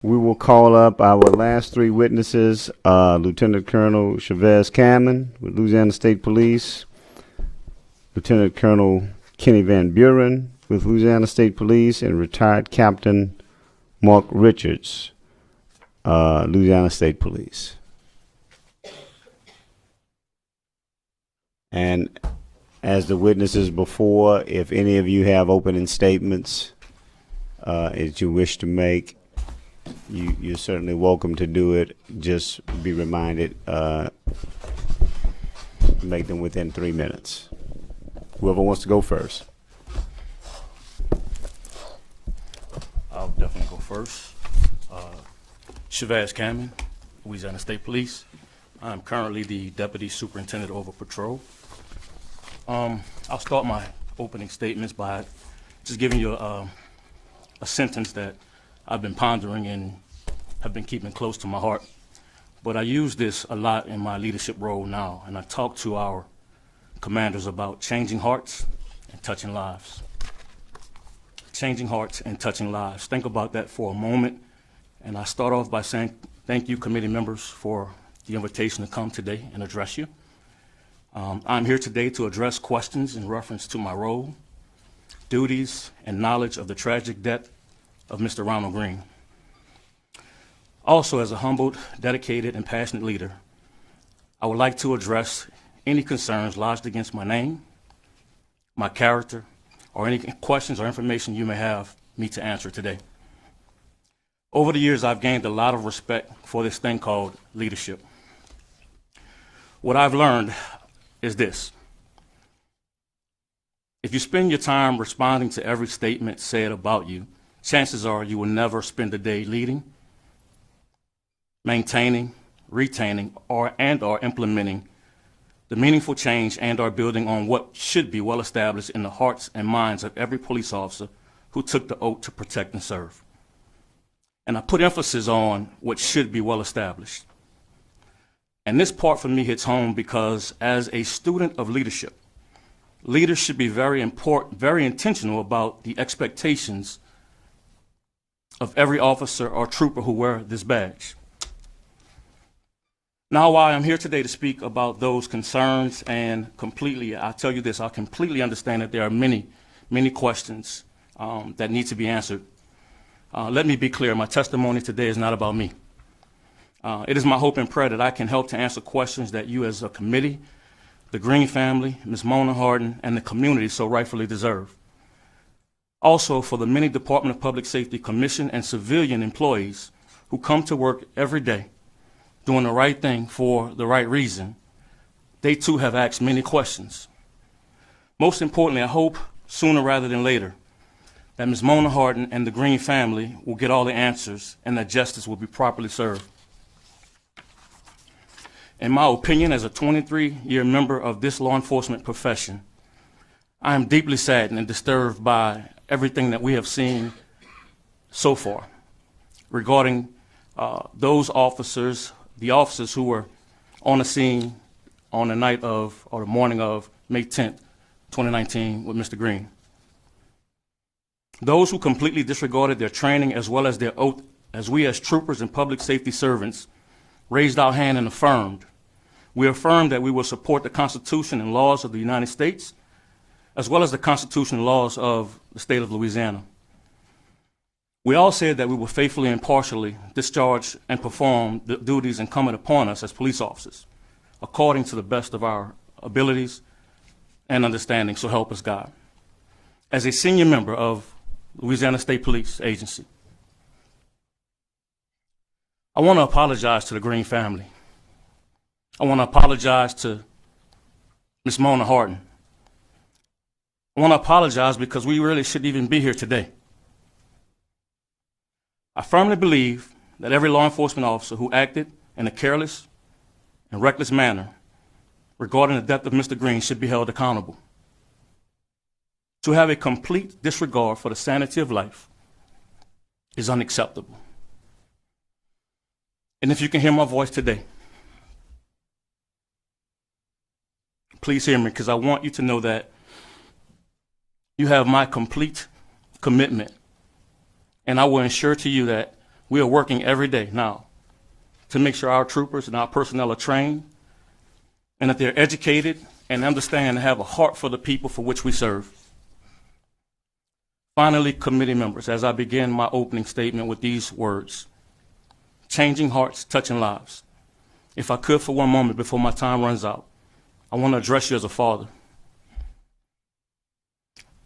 We will call up our last three witnesses, Lieutenant Colonel Chavez Cammon with Louisiana State Police, Lieutenant Colonel Kenny VanBuren with Louisiana State Police, and retired Captain Mark Richards, Louisiana State Police. And as the witnesses before, if any of you have opening statements that you wish to make, you're certainly welcome to do it. Just be reminded, make them within 3 minutes. Whoever wants to go first. I'll definitely go first. Chavez Cammon, Louisiana State Police. I'm currently the Deputy Superintendent over Patrol. I'll start my opening statements by just giving you a sentence that I've been pondering and have been keeping close to my heart. But I use this a lot in my leadership role now, and I talk to our commanders about changing hearts and touching lives. Changing hearts and touching lives. Think about that for a moment. And I start off by saying thank you, committee members, for the invitation to come today and address you. I'm here today to address questions in reference to my role, duties, and knowledge of the tragic death of Mr. Ronald Greene. Also, as a humbled, dedicated, and passionate leader, I would like to address any concerns lodged against my name, my character, or any questions or information you may have me to answer today. Over the years, I've gained a lot of respect for this thing called leadership. What I've learned is this: if you spend your time responding to every statement said about you, chances are you will never spend a day leading, maintaining, retaining, or implementing the meaningful change and or building on what should be well established in the hearts and minds of every police officer who took the oath to protect and serve. And I put emphasis on what should be well established. And this part for me hits home because as a student of leadership, leaders should be very intentional about the expectations of every officer or trooper who wear this badge. Now, while I'm here today to speak about those concerns, and I'll tell you this, I completely understand that there are many questions that need to be answered. Let me be clear, my testimony today is not about me. It is my hope and prayer that I can help to answer questions that you as a committee, the Greene family, Ms. Mona Harden, and the community so rightfully deserve. Also, for the many Department of Public Safety commission and civilian employees who come to work every day doing the right thing for the right reason, they too have asked many questions. Most importantly, I hope sooner rather than later that Ms. Mona Harden and the Greene family will get all the answers and that justice will be properly served. In my opinion, as a 23-year member of this law enforcement profession, I am deeply saddened and disturbed by everything that we have seen so far regarding those officers, the officers who were on the scene on the night of, or the morning of May 10th, 2019 with Mr. Greene. Those who completely disregarded their training as well as their oath, as we as troopers and public safety servants raised our hand and affirmed. We affirmed that we will support the Constitution and laws of the United States, as well as the Constitution and laws of the state of Louisiana. We all said that we will faithfully and impartially discharge and perform the duties incumbent upon us as police officers, according to the best of our abilities and understanding, so help us God. As a senior member of Louisiana State Police Agency, I want to apologize to the Greene family. I want to apologize to Ms. Mona Harden. I want to apologize because we really shouldn't even be here today. I firmly believe that every law enforcement officer who acted in a careless and reckless manner regarding the death of Mr. Greene should be held accountable. To have a complete disregard for the sanity of life is unacceptable. And if you can hear my voice today, please hear me, because I want you to know that you have my complete commitment, and I will ensure to you that We are working every day now to make sure our troopers and our personnel are trained and that they're educated and understand and have a heart for the people for which we serve. Finally, committee members, as I begin my opening statement with these words, changing hearts, touching lives. If I could for one moment before my time runs out, I want to address you as a father.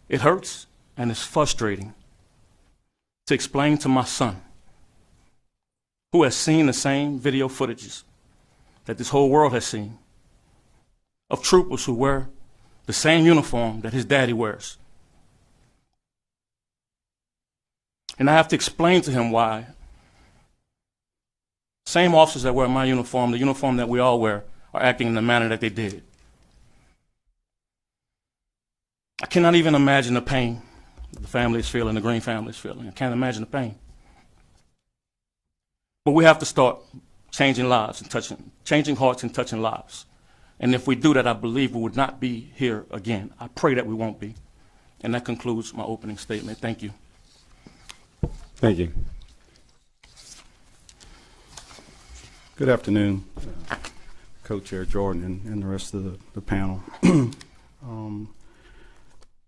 It hurts and it's frustrating to explain to my son, who has seen the same video footages that this whole world has seen, of troopers who wear the same uniform that his daddy wears. And I have to explain to him why same officers that wear my uniform, the uniform that we all wear, are acting in the manner that they did. I cannot even imagine the pain the family is feeling, the Greene family is feeling. I can't imagine the pain. But we have to start changing lives and changing hearts and touching lives. And if we do that, I believe we would not be here again. I pray that we won't be. And that concludes my opening statement. Thank you. Thank you. Good afternoon, Co-Chair Jordan and the rest of the panel.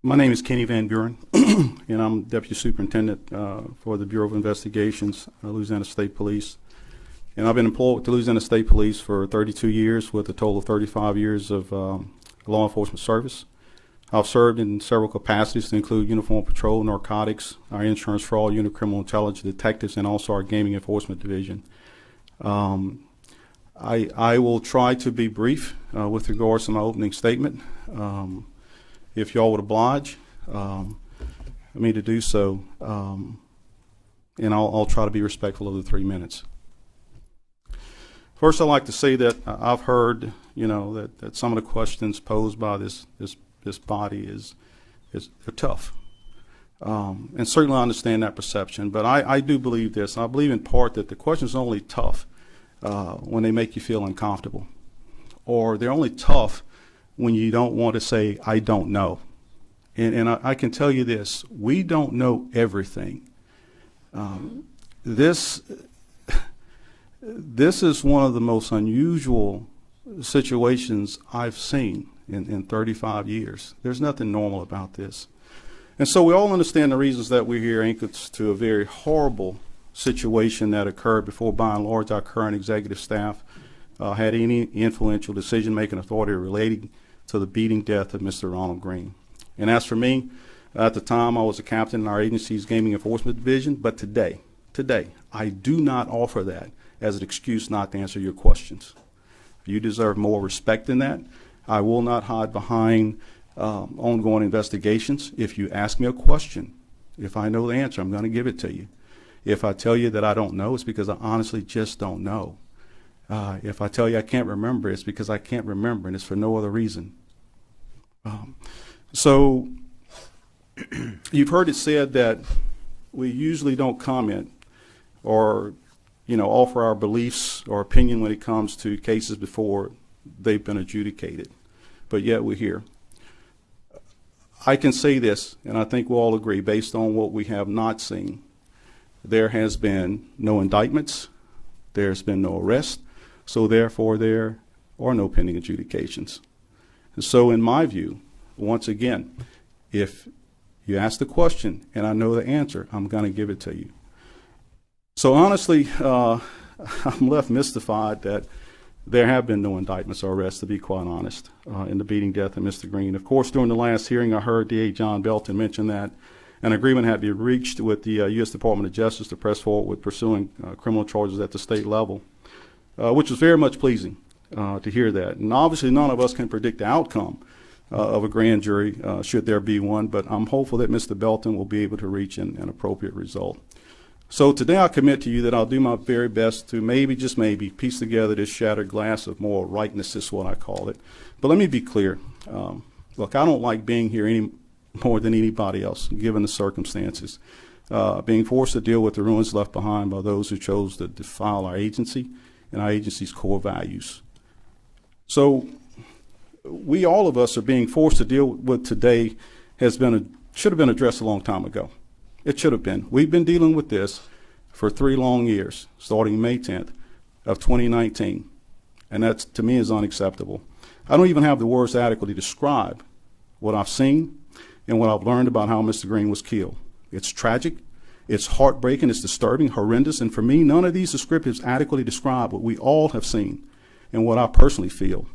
My name is Kenny VanBuren, and I'm Deputy Superintendent for the Bureau of Investigations, Louisiana State Police. And I've been employed with the Louisiana State Police for 32 years with a total of 35 years of law enforcement service. I've served in several capacities to include uniform patrol, narcotics, our insurance fraud unit, criminal intelligence detectives, and also our gaming enforcement division. I will try to be brief with regards to my opening statement. If y'all would oblige me to do so, and I'll try to be respectful of the 3 minutes. First, I'd like to say that I've heard, that some of the questions posed by this body they're tough, and certainly I understand that perception. But I do believe this. I believe in part that the questions are only tough when they make you feel uncomfortable, or they're only tough when you don't want to say, I don't know. And I can tell you this, we don't know everything. This is one of the most unusual situations I've seen in 35 years. There's nothing normal about this. And so we all understand the reasons that we're here anchors to a very horrible situation that occurred before, by and large, our current executive staff had any influential decision-making authority relating to the beating death of Mr. Ronald Greene. And as for me, at the time I was a captain in our agency's gaming enforcement division, but today, I do not offer that as an excuse not to answer your questions. You deserve more respect than that. I will not hide behind ongoing investigations. If you ask me a question, if I know the answer, I'm going to give it to you. If I tell you that I don't know, it's because I honestly just don't know. If I tell you I can't remember, it's because I can't remember, and it's for no other reason. So you've heard it said that we usually don't comment or offer our beliefs or opinion when it comes to cases before they've been adjudicated, but yet we're here. I can say this, and I think we'll all agree, based on what we have not seen, there has been no indictments, there's been no arrest, so therefore there are no pending adjudications. And so in my view, once again, if you ask the question and I know the answer, I'm going to give it to you. So honestly, I'm left mystified that there have been no indictments or arrests, to be quite honest, in the beating death of Mr. Greene. Of course, during the last hearing, I heard DA John Belton mention that an agreement had been reached with the U.S. Department of Justice to press forward with pursuing criminal charges at the state level, which was very much pleasing to hear that. And obviously, none of us can predict the outcome of a grand jury, should there be one, but I'm hopeful that Mr. Belton will be able to reach an appropriate result. So today I commit to you that I'll do my very best to maybe, just maybe, piece together this shattered glass of moral rightness, is what I call it. But let me be clear. Look, I don't like being here any more than anybody else, given the circumstances. Being forced to deal with the ruins left behind by those who chose to defile our agency and our agency's core values. So all of us are being forced to deal with today should have been addressed a long time ago. It should have been. We've been dealing with this for 3 long years, starting May 10th of 2019. And that, to me, is unacceptable. I don't even have the words to adequately describe what I've seen and what I've learned about how Mr. Greene was killed. It's tragic, it's heartbreaking, it's disturbing, horrendous, and for me, none of these descriptives adequately describe what we all have seen and what I personally feel.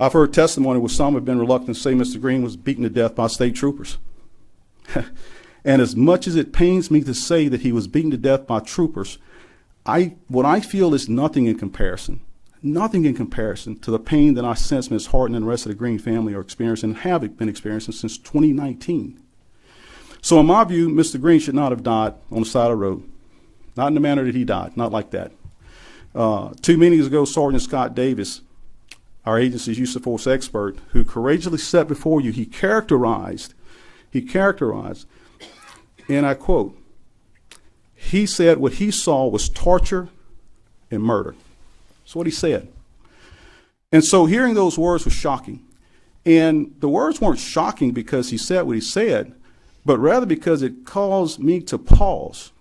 I've heard testimony where some have been reluctant to say Mr. Greene was beaten to death by state troopers. And as much as it pains me to say that he was beaten to death by troopers, what I feel is nothing in comparison to the pain that I sense Ms. Horton and the rest of the Greene family are experiencing and have been experiencing since 2019. So in my view, Mr. Greene should not have died on the side of the road. Not in the manner that he died, not like that. 2 meetings ago, Sergeant Scott Davis, our agency's use of force expert, who courageously stepped before you, he characterized, and I quote, he said what he saw was torture and murder. That's what he said. And so hearing those words was shocking. And the words weren't shocking because he said what he said, but rather because it caused me to pause.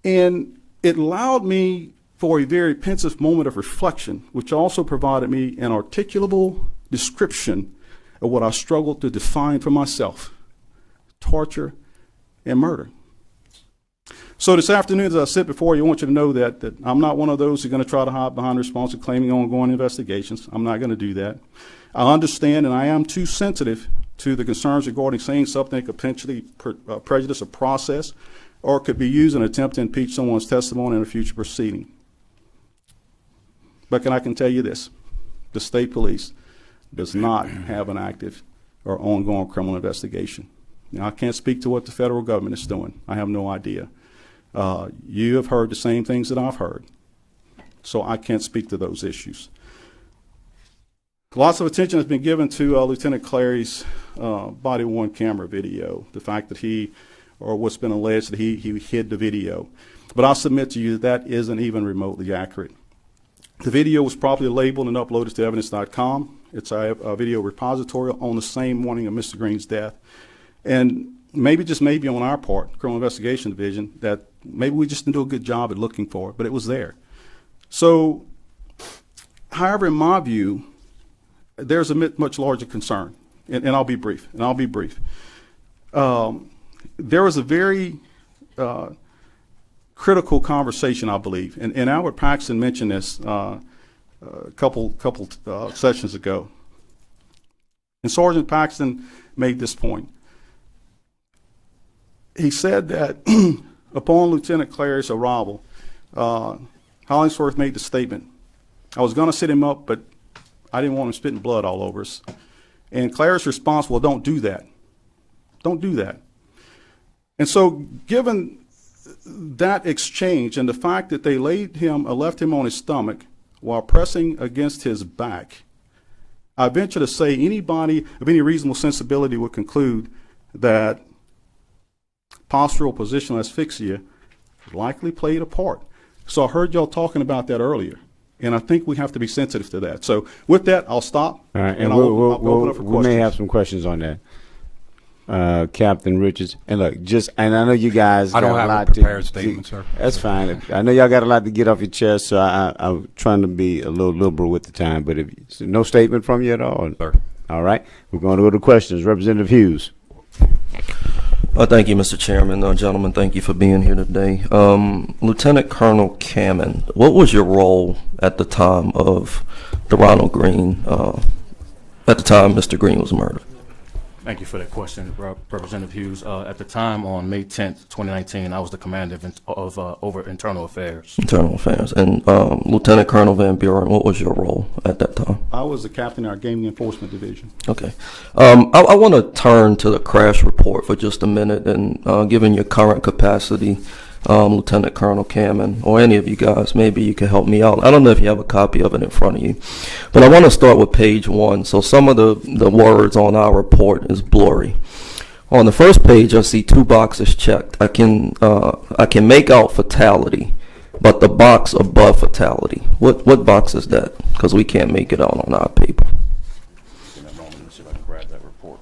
And it allowed me for a very pensive moment of reflection, which also provided me an articulable description of what I struggled to define for myself: torture and murder. So this afternoon, as I sit before you, I want you to know that I'm not one of those who are going to try to hide behind the response of claiming ongoing investigations. I'm not going to do that. I understand, and I am too sensitive to the concerns regarding saying something that could potentially prejudice a process or could be used in an attempt to impeach someone's testimony in a future proceeding. But I can tell you this: the state police does not have an active or ongoing criminal investigation. Now, I can't speak to what the federal government is doing. I have no idea. You have heard the same things that I've heard, so I can't speak to those issues. Lots of attention has been given to Lieutenant Clary's body-worn camera video, the fact that what's been alleged that he hid the video. But I'll submit to you that isn't even remotely accurate. The video was properly labeled and uploaded to evidence.com. It's a video repository on the same morning of Mr. Greene's death. And maybe, just maybe on our part, Criminal Investigation Division, that maybe we just didn't do a good job at looking for it, but it was there. So, however, in my view, there's a much larger concern, and I'll be brief, there was a very critical conversation, I believe, and Albert Paxton mentioned this a couple sessions ago. And Sergeant Paxton made this point. He said that upon Lieutenant Clary's arrival, Hollingsworth made the statement, "I was going to sit him up, but I didn't want him spitting blood all over us." And Clary's response, "Well, don't do that. Don't do that." And so given that exchange and the fact that they left him on his stomach while pressing against his back, I venture to say anybody of any reasonable sensibility would conclude that postural positional asphyxia likely played a part. So I heard y'all talking about that earlier, and I think we have to be sensitive to that. So with that, I'll stop. All right, and I'll open up for questions. We may have some questions on that. Captain Richards, and look, and I know you guys I don't got have a lot a prepared statement, sir. That's fine. I know y'all got a lot to get off your chest, so I'm trying to be a little liberal with the time, but so no statement from you at all? Sir. All right, we're going to go to questions. Representative Hughes. Thank you, Mr. Chairman. Gentlemen, thank you for being here today. Lieutenant Colonel Cammon, what was your role at the time of the Ronald Greene, at the time Mr. Greene was murdered? Thank you for that question, Representative Hughes. At the time, on May 10th, 2019, I was the commander of over internal affairs. Internal affairs. And Lieutenant Colonel VanBuren, what was your role at that time? I was the captain of our gaming enforcement division. Okay. I want to turn to the crash report for just a minute, and given your current capacity, Lieutenant Colonel Cammon, or any of you guys, maybe you can help me out. I don't know if you have a copy of it in front of you, but I want to start with page 1. So some of the words on our report is blurry. On the first page, I see 2 boxes checked. I can make out fatality, but the box above fatality, what box is that? Because we can't make it out on our paper. In a moment, let's see if I can grab that report.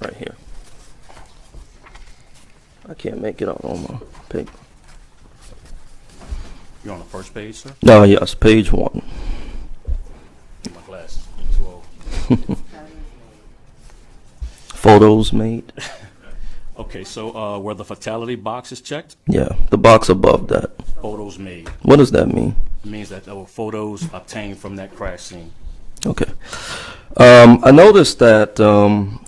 right here. I can't make it out on my paper. You're on the first page, sir? No, yes, page 1. Get my glasses. I'm too old. Photos made. Okay, so where the fatality box is checked, Yeah, the box above that. photos made. What does that mean? It means that there were photos obtained from that crash scene. Okay. I noticed that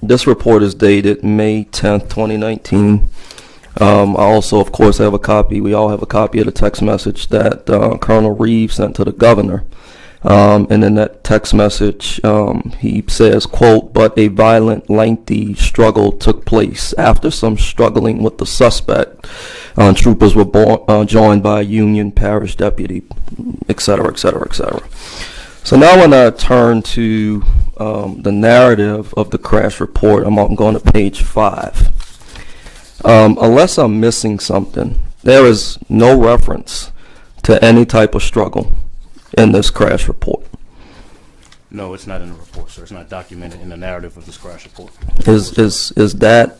this report is dated May 10th, 2019. I also, of course, have a copy. We all have a copy of the text message that Colonel Reeves sent to the governor. And in that text message, he says, quote, "But a violent, lengthy struggle took place. After some struggling with the suspect, troopers were joined by a Union parish deputy," et cetera, et cetera, et cetera. So now when I turn to the narrative of the crash report, I'm going to page 5. Unless I'm missing something, there is no reference to any type of struggle in this crash report. No, it's not in the report, sir. It's not documented in the narrative of this crash report. Is that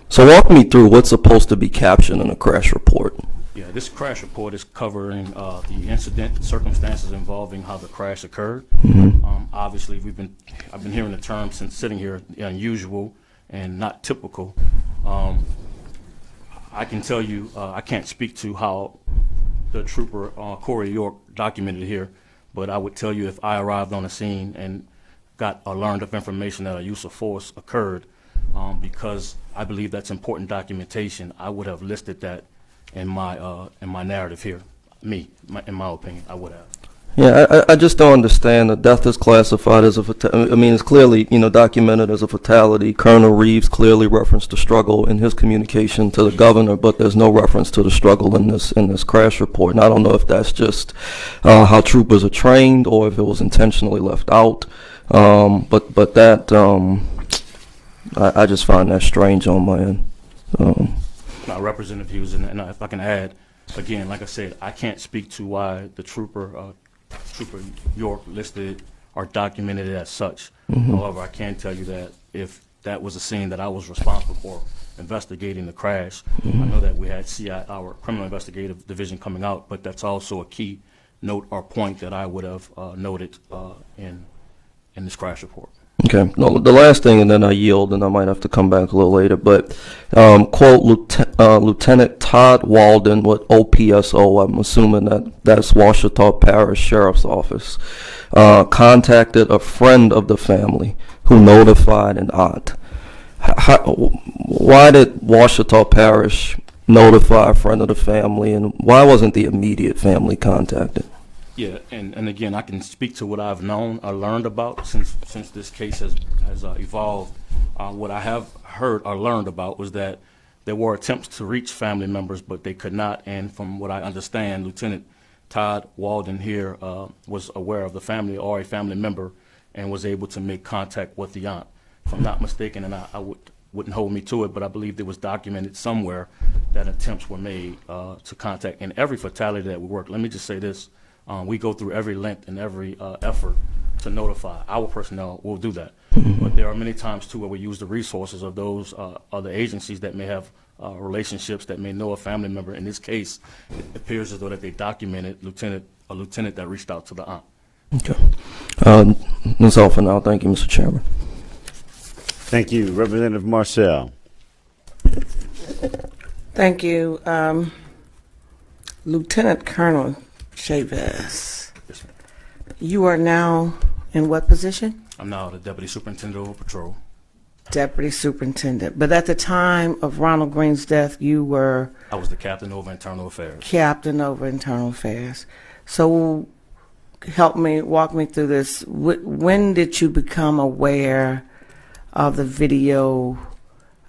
so? Walk me through what's supposed to be captioned in a crash report. Yeah, this crash report is covering the incident, circumstances involving how the crash occurred. Obviously, I've been hearing the term since sitting here, unusual and not typical. I can tell you, I can't speak to how the trooper Corey York documented here, but I would tell you if I arrived on the scene and got or learned of information that a use of force occurred, because I believe that's important documentation, I would have listed that in my narrative here. In my opinion, I would have. Yeah, I just don't understand that death is classified as a fatality. I mean, it's clearly, documented as a fatality. Colonel Reeves clearly referenced the struggle in his communication to the governor, but there's no reference to the struggle in this crash report. And I don't know if that's just how troopers are trained or if it was intentionally left out. But that I just find that strange on my end. Now, Representative Hughes, and if I can add, again, like I said, I can't speak to why the Trooper York listed or documented it as such. However, I can tell you that if that was a scene that I was responsible for investigating the crash, I know that we had CI, our Criminal Investigative Division, coming out, but that's also a key note or point that I would have noted in this crash report. Okay. No, the last thing, and then I yield, and I might have to come back a little later. But quote, Lieutenant Todd Walden with OPSO. I'm assuming that's Washita Parish Sheriff's Office. Contacted a friend of the family who notified an aunt. Why did Washita Parish notify a friend of the family, and why wasn't the immediate family contacted? Yeah, and again, I can speak to what I've known or learned about since this case has evolved. What I have heard or learned about was that there were attempts to reach family members, but they could not. And from what I understand, Lieutenant Todd Walden here was aware of the family or a family member and was able to make contact with the aunt. If I'm not mistaken, and I wouldn't hold me to it, but I believe it was documented somewhere that attempts were made to contact. In every fatality that we work, let me just say this. We go through every length and every effort to notify. Our personnel will do that. But there are many times, too, where we use the resources of those other agencies that may have relationships, that may know a family member. In this case, it appears as though that they documented a lieutenant that reached out to the aunt. Okay. That's all for now. Thank you, Mr. Chairman. Thank you. Representative Marcel. Thank you. Lieutenant Colonel Chavez, Yes, ma'am. you are now in what position? I'm now the Deputy Superintendent over Patrol. Deputy Superintendent. But at the time of Ronald Greene's death, you were I was the Captain over Internal Affairs. Captain over Internal Affairs. So walk me through this. When did you become aware of the video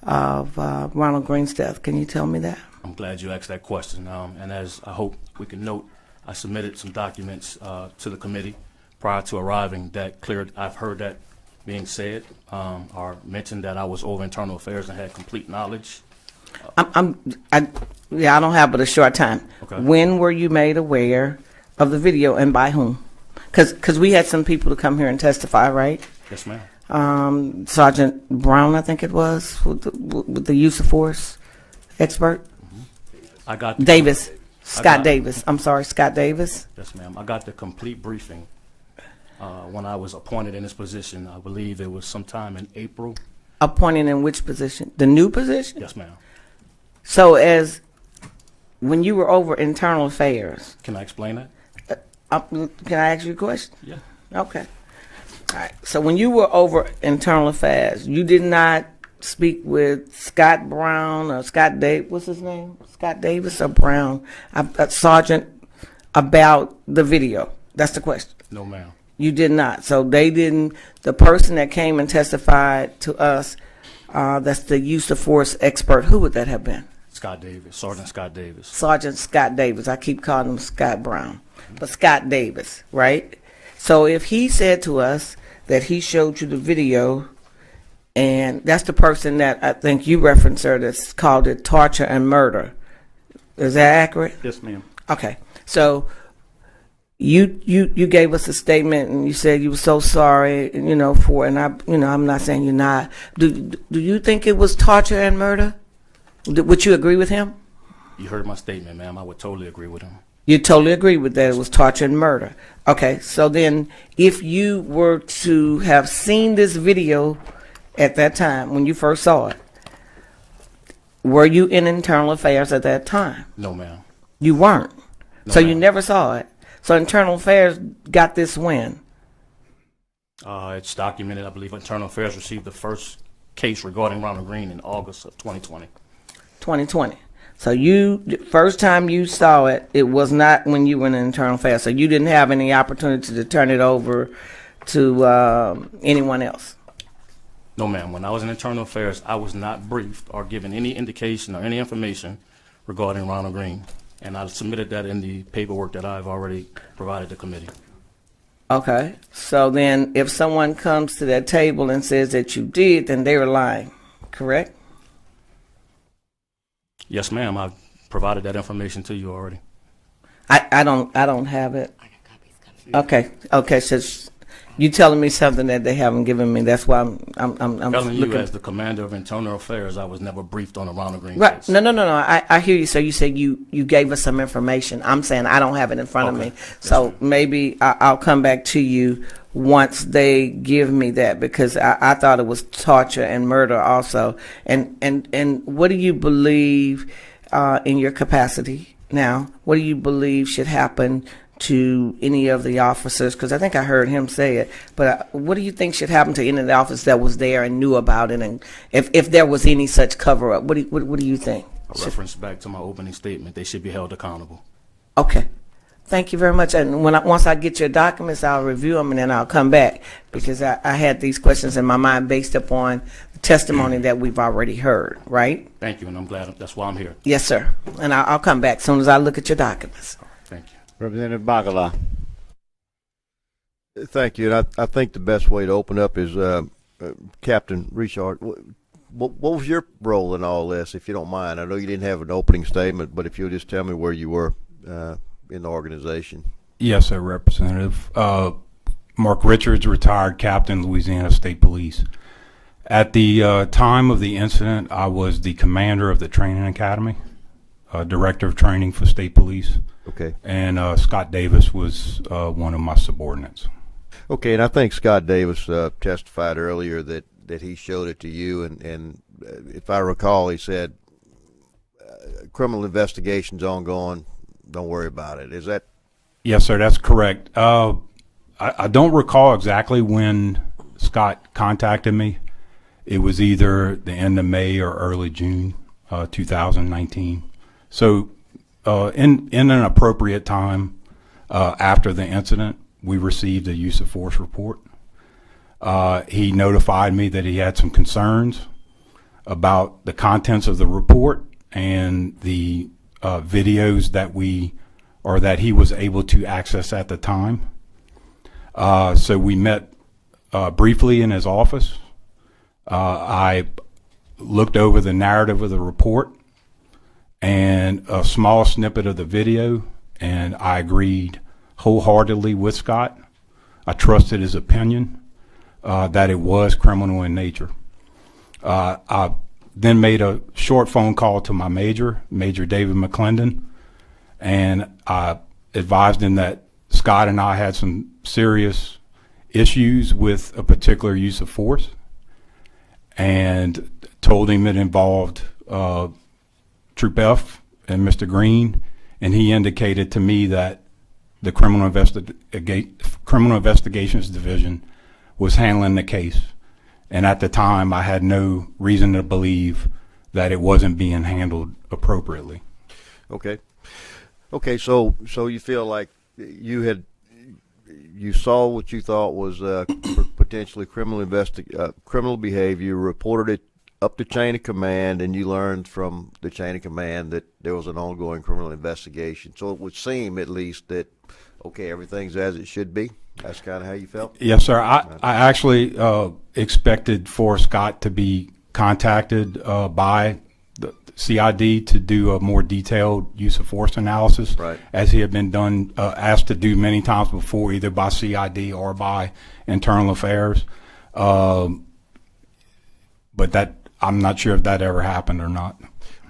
of Ronald Greene's death? Can you tell me that? I'm glad you asked that question. And as I hope we can note, I submitted some documents to the committee prior to arriving that cleared. I've heard that being said or mentioned that I was over Internal Affairs and had complete knowledge. I don't have but a short time. Okay. When were you made aware of the video and by whom? Because we had some people to come here and testify, right? Yes, ma'am. Sergeant Brown, I think it was, with the use of force expert. I got the, Davis, Scott got- Davis. I'm sorry, Scott Davis. Yes, ma'am. I got the complete briefing when I was appointed in this position. I believe it was sometime in April. Appointed in which position? The new position? Yes, ma'am. So when you were over internal affairs, Can I explain that? can I ask you a question? Yeah. Okay. All right. So when you were over internal affairs, you did not speak with Scott Brown or Scott Davis. What's his name? Scott Davis or Brown, Sergeant, about the video. That's the question. No, ma'am. You did not. So they didn't. The person that came and testified to us, that's the use of force expert. Who would that have been? Scott Davis, Sergeant Scott Davis. Sergeant Scott Davis. I keep calling him Scott Brown, but Scott Davis, right? So if he said to us that he showed you the video, and that's the person that I think you referenced her that's called it torture and murder. Is that accurate? Yes, ma'am. Okay. So you gave us a statement and you said you were so sorry, for, and I'm not saying you're not. Do you think it was torture and murder? Would you agree with him? You heard my statement, ma'am. I would totally agree with him. You totally agree with that. It was torture and murder. Okay. So then if you were to have seen this video at that time when you first saw it, were you in internal affairs at that time? No, ma'am. You weren't. No, So you ma'am. never saw it. So internal affairs got this when? It's documented. I believe Internal Affairs received the first case regarding Ronald Greene in August of 2020. 2020. So the first time you saw it, it was not when you were in internal affairs. So you didn't have any opportunity to turn it over to anyone else. No, ma'am. When I was in Internal Affairs, I was not briefed or given any indication or any information regarding Ronald Greene. And I submitted that in the paperwork that I've already provided the committee. Okay. So then if someone comes to that table and says that you did, then they were lying, correct? Yes, ma'am. I've provided that information to you already. I don't have it. Okay. So you telling me something that they haven't given me. That's why I'm Telling you looking. as the commander of Internal Affairs, I was never briefed on the Ronald Greene Right. case. No. I hear you. So you said you gave us some information. I'm saying I don't have it in front of Okay. me. So maybe I'll come back to you once they give me that, because I thought it was torture and murder also. And what do you believe in your capacity now? What do you believe should happen to any of the officers? Because I think I heard him say it. But what do you think should happen to any of the officers that was there and knew about it? And if there was any such cover up, what do you think? A reference back to my opening statement, they should be held accountable. Okay. Thank you very much. And once I get your documents, I'll review them and then I'll come back, because I had these questions in my mind based upon the testimony that we've already heard, right? Thank you, and I'm glad that's why I'm here. Yes, sir. And I'll come back as soon as I look at your documents. Thank you. Representative Bagala. Thank you. And I think the best way to open up is Captain Richard. What was your role in all this, if you don't mind? I know you didn't have an opening statement, but if you'll just tell me where you were in the organization. Yes, sir, Representative. Mark Richards, retired captain, Louisiana State Police. At the time of the incident, I was the commander of the training academy, director of training for state police. Okay. And Scott Davis was one of my subordinates. Okay, and I think Scott Davis testified earlier that he showed it to you, and if I recall, he said, criminal investigation's ongoing, don't worry about it. Is that? Yes, sir, that's correct. I don't recall exactly when Scott contacted me. It was either the end of May or early June 2019. So in an appropriate time after the incident, we received a use of force report. He notified me that he had some concerns about the contents of the report and the videos that he was able to access at the time. So we met briefly in his office. I looked over the narrative of the report and a small snippet of the video, and I agreed wholeheartedly with Scott. I trusted his opinion. that it was criminal in nature. I then made a short phone call to my Major David McClendon, and I advised him that Scott and I had some serious issues with a particular use of force, and told him it involved Troop F and Mr. Greene, and he indicated to me that the Criminal Investigations Division was handling the case. And at the time, I had no reason to believe that it wasn't being handled appropriately. Okay. Okay, so you feel like you saw what you thought was potentially criminal behavior, reported it up the chain of command, and you learned from the chain of command that there was an ongoing criminal investigation. So it would seem, at least, that okay, everything's as it should be. That's kind of how you felt? Yes, sir. I actually expected for Scott to be contacted by the CID to do a more detailed use of force analysis, right, as he had been asked to do many times before, either by CID or by Internal Affairs. But that, I'm not sure if that ever happened or not.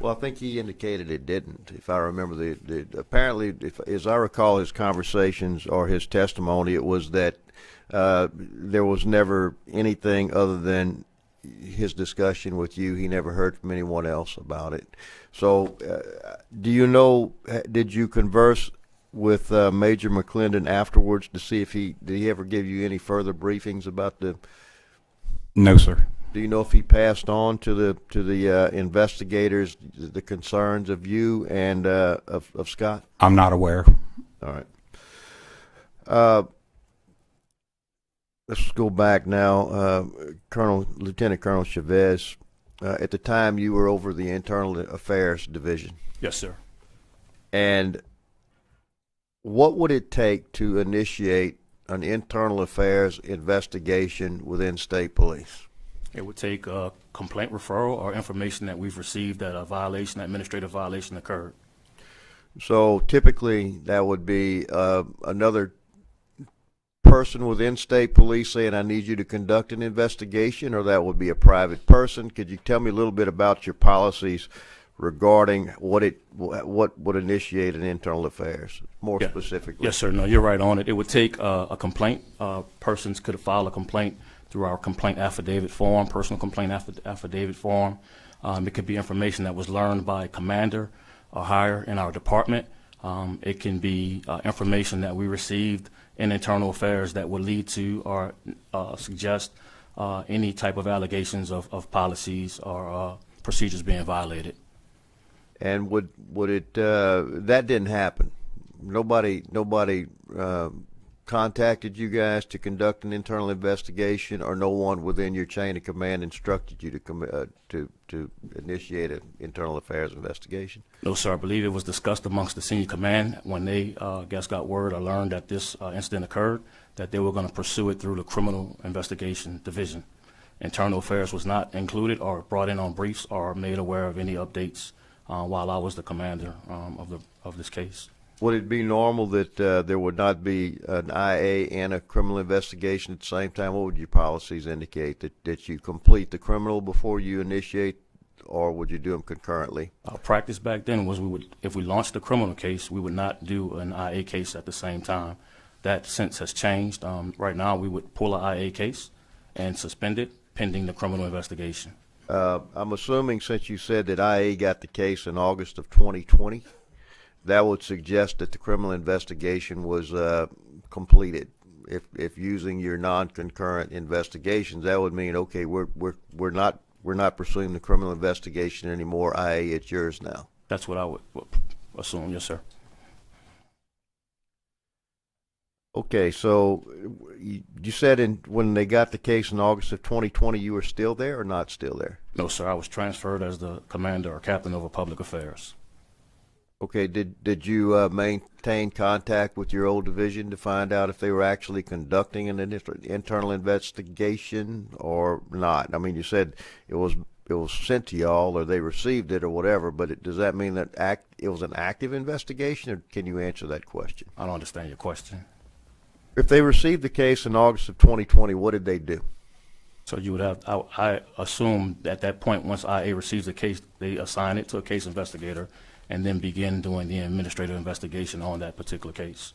Well, I think he indicated it didn't. If I remember, apparently, as I recall his conversations or his testimony, it was that there was never anything other than his discussion with you. He never heard from anyone else about it. So, do you know? Did you converse with Major McClendon afterwards to see if did he ever give you any further briefings about the? No, sir. Do you know if he passed on to the investigators the concerns of you and of Scott? I'm not aware. All right. Let's go back now. Lieutenant Colonel Chavez, at the time you were over the Internal Affairs Division. Yes, sir. And what would it take to initiate an internal affairs investigation within state police? It would take a complaint referral or information that we've received that a violation, administrative violation occurred. So typically that would be another person within state police saying, I need you to conduct an investigation, or that would be a private person. Could you tell me a little bit about your policies regarding what would initiate an internal affairs, more specifically? Yes, sir. No, you're right on it. It would take a complaint. Persons could file a complaint through our complaint affidavit form, personal complaint affidavit form. It could be information that was learned by a commander or higher in our department. It can be information that we received in internal affairs that would lead to or suggest any type of allegations of policies or procedures being violated. And would it that didn't happen? Nobody contacted you guys to conduct an internal investigation, or no one within your chain of command instructed you to initiate an internal affairs investigation? No, sir. I believe it was discussed amongst the senior command when they got word or learned that this incident occurred, that they were going to pursue it through the Criminal Investigation Division. Internal affairs was not included or brought in on briefs or made aware of any updates while I was the commander of this case. Would it be normal that there would not be an IA and a criminal investigation at the same time? What would your policies indicate? That you complete the criminal before you initiate, or would you do them concurrently? Our practice back then was if we launched a criminal case, we would not do an IA case at the same time. That since has changed. Right now, we would pull an IA case and suspend it pending the criminal investigation. I'm assuming, since you said that IA got the case in August of 2020, that would suggest that the criminal investigation was completed. If using your non-concurrent investigations, that would mean, okay, we're not pursuing the criminal investigation anymore. IA, it's yours now. That's what I would assume. Yes, sir. Okay, so you said when they got the case in August of 2020, you were still there or not still there? No, sir. I was transferred as the commander or captain over public affairs. Okay, did you maintain contact with your old division to find out if they were actually conducting an internal investigation or not? I mean, you said it was sent to y'all or they received it or whatever, but does that mean that it was an active investigation, or can you answer that question? I don't understand your question. If they received the case in August of 2020, what did they do? So you would have, I assume at that point, once IA receives the case, they assign it to a case investigator and then begin doing the administrative investigation on that particular case.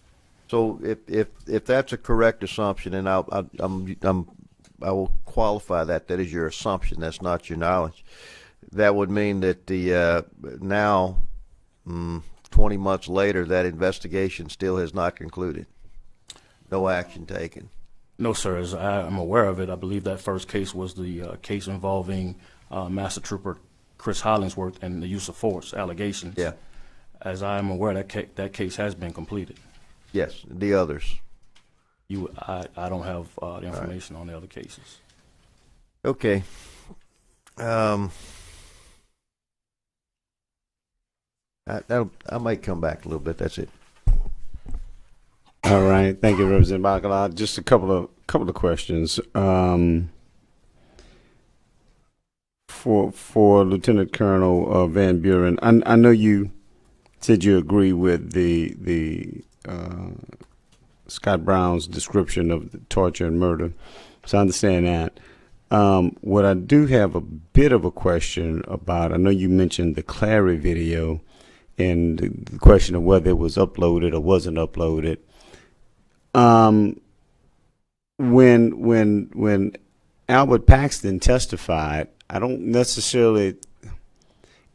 So if that's a correct assumption, and I will qualify that is your assumption, that's not your knowledge. That would mean that the now 20 months later, that investigation still has not concluded. No action taken. No, sir. As I am aware of it, I believe that first case was the case involving Master Trooper Chris Hollingsworth and the use of force allegations. Yeah. As I am aware, that case has been completed. Yes, the others. I don't have the information on the other cases. Okay. I might come back a little bit. That's it. All right, thank you, Representative Bacala. Just a couple of questions. For Lieutenant Colonel VanBuren, I know you said you agree with the Scott Brown's description of the torture and murder, so I understand that. What I do have a bit of a question about, I know you mentioned the Clary video and the question of whether it was uploaded or wasn't uploaded. When Albert Paxton testified, I don't necessarily,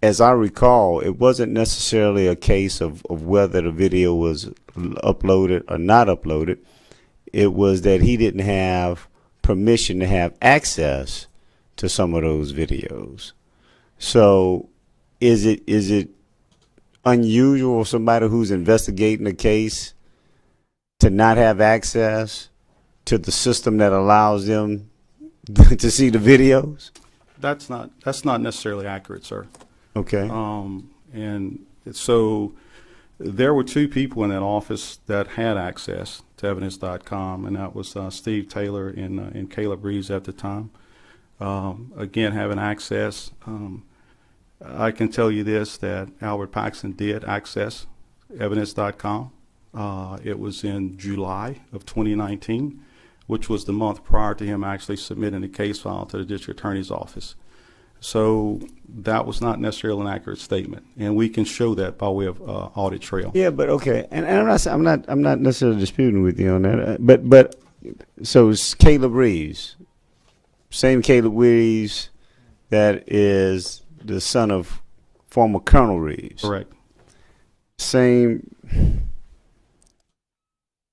as I recall, it wasn't necessarily a case of whether the video was uploaded or not uploaded. It was that he didn't have permission to have access to some of those videos. So is it unusual for somebody who's investigating a case to not have access to the system that allows them to see the videos? That's not necessarily accurate, sir. Okay. And so there were two people in that office that had access to evidence.com, and that was Steve Taylor and Caleb Reeves at the time. Again, having access, I can tell you this, that Albert Paxton did access evidence.com. It was in July of 2019, which was the month prior to him actually submitting the case file to the district attorney's office. So that was not necessarily an accurate statement, and we can show that by way of audit trail. Yeah, but okay, and I'm not necessarily disputing with you on that. But so it's Caleb Reeves, same Caleb Reeves that is the son of former Colonel Reeves. Correct. Same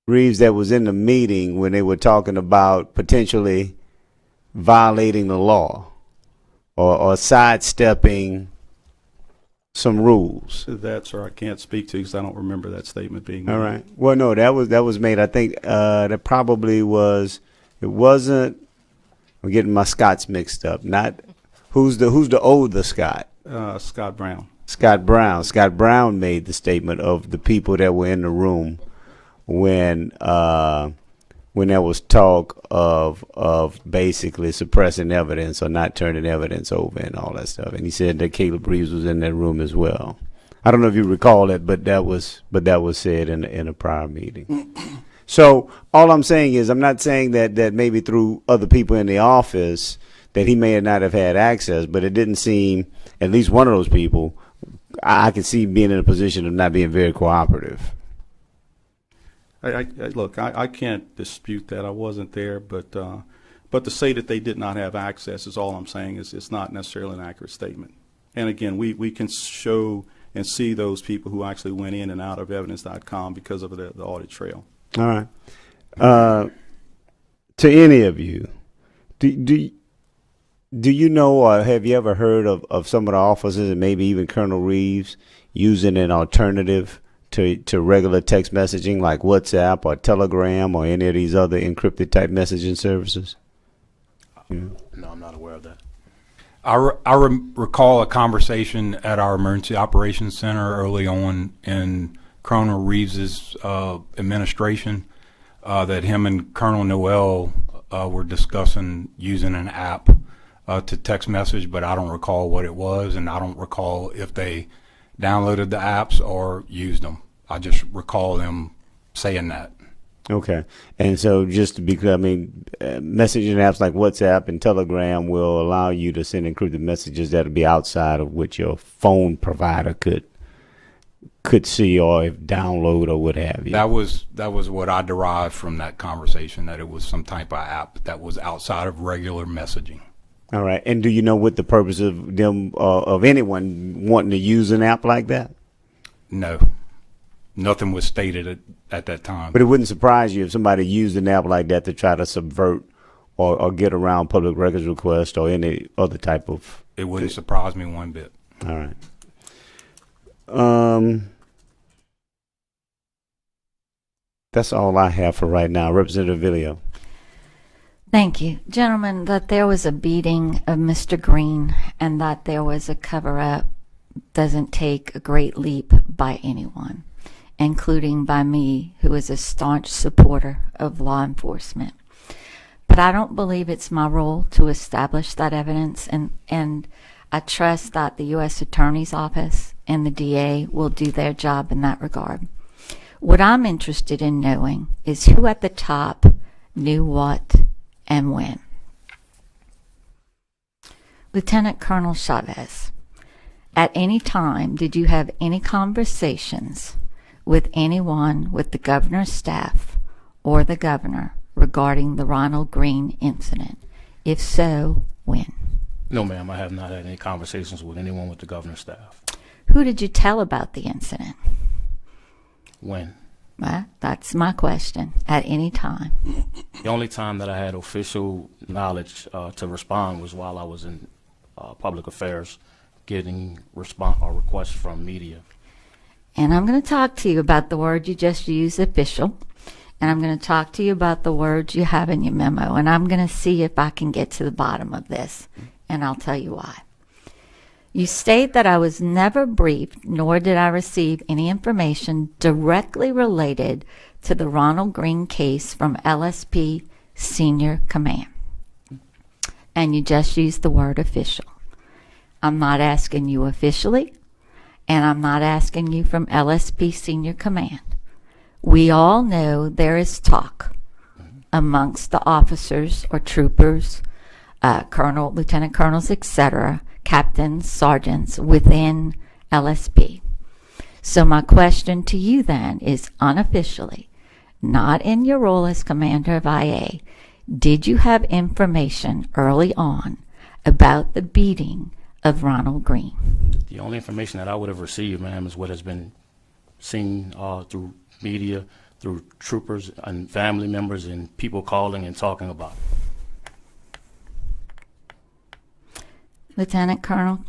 Reeves that was in the meeting when they were talking about potentially violating the law or sidestepping some rules. That, sir, I can't speak to because I don't remember that statement being made. All right. Well, no, that was made. I think that probably was. It wasn't. I'm getting my Scots mixed up. Not who's the older Scott? Scott Brown. Scott Brown. Scott Brown made the statement of the people that were in the room when there was talk of basically suppressing evidence or not turning evidence over and all that stuff. And he said that Caleb Reeves was in that room as well. I don't know if you recall it, but that was said in a prior meeting. So all I'm saying is, I'm not saying that maybe through other people in the office that he may not have had access, but it didn't seem, at least one of those people, I could see being in a position of not being very cooperative. Look, I can't dispute that. I wasn't there, but to say that they did not have access is all I'm saying is it's not necessarily an accurate statement. And again, we can show and see those people who actually went in and out of evidence.com because of the audit trail. All right. To any of you, do you know or have you ever heard of some of the officers and maybe even Colonel Reeves using an alternative to regular text messaging like WhatsApp or Telegram or any of these other encrypted type messaging services? No, I'm not aware of that. I recall a conversation at our emergency operations center early on in Colonel Reeves's administration that him and Colonel Noel were discussing using an app to text message, but I don't recall what it was, and I don't recall if they downloaded the apps or used them. I just recall them saying that. Okay. And so just to be clear, I mean, messaging apps like WhatsApp and Telegram will allow you to send encrypted messages that'll be outside of what your phone provider could see or if download or what have you. That was what I derived from that conversation, that it was some type of app that was outside of regular messaging. All right. And do you know what the purpose of them, of anyone wanting to use an app like that? No, nothing was stated at that time. But it wouldn't surprise you if somebody used an app like that to try to subvert or get around public records request or any other type of. It wouldn't surprise me one bit. All right. That's all I have for right now. Representative Villio. Thank you. Gentlemen, that there was a beating of Mr. Greene and that there was a cover-up doesn't take a great leap by anyone, including by me, who is a staunch supporter of law enforcement. But I don't believe it's my role to establish that evidence, and I trust that the U.S. Attorney's Office and the DA will do their job in that regard. What I'm interested in knowing is who at the top knew what and when. Lieutenant Colonel Chavez, at any time did you have any conversations with anyone with the governor's staff or the governor regarding the Ronald Greene incident? If so, when? No, ma'am, I have not had any conversations with anyone with the governor's staff. Who did you tell about the incident? When? Well, that's my question. At any time. The only time that I had official knowledge to respond was while I was in public affairs, getting requests from media. And I'm going to talk to you about the word you just used, official. And I'm going to talk to you about the words you have in your memo. And I'm going to see if I can get to the bottom of this. And I'll tell you why. You state that I was never briefed, nor did I receive any information directly related to the Ronald Greene case from LSP Senior Command. And you just used the word official. I'm not asking you officially, and I'm not asking you from LSP Senior Command. We all know there is talk amongst the officers or troopers, colonel, lieutenant colonels, etc., captains, sergeants within LSP. So my question to you then is unofficially, not in your role as commander of IA, did you have information early on about the beating of Ronald Greene? The only information that I would have received, ma'am, is what has been seen through media, through troopers and family members and people calling and talking about it. Lieutenant Colonel,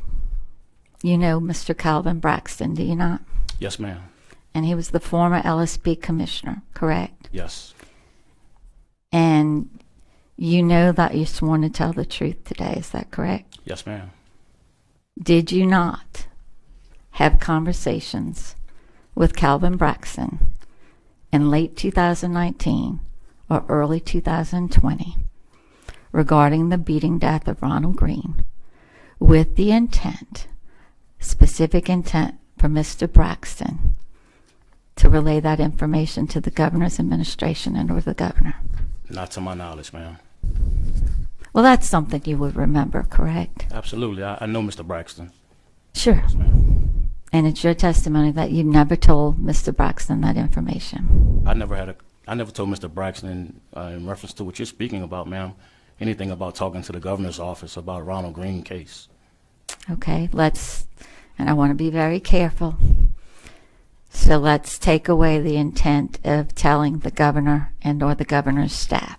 you know Mr. Calvin Braxton, do you not? Yes, ma'am. And he was the former LSP commissioner, correct? Yes. And you know that you're sworn to tell the truth today, is that correct? Yes, ma'am. Did you not have conversations with Calvin Braxton in late 2019 or early 2020 regarding the beating death of Ronald Greene with the intent, specific intent for Mr. Braxton to relay that information to the governor's administration and or the governor? Not to my knowledge, ma'am. Well, that's something you would remember, correct? Absolutely. I know Mr. Braxton. Sure. Yes, ma'am. And it's your testimony that you never told Mr. Braxton that information. I never told Mr. Braxton in reference to what you're speaking about, ma'am, anything about talking to the governor's office about Ronald Greene case. Okay, and I want to be very careful. So let's take away the intent of telling the governor and or the governor's staff.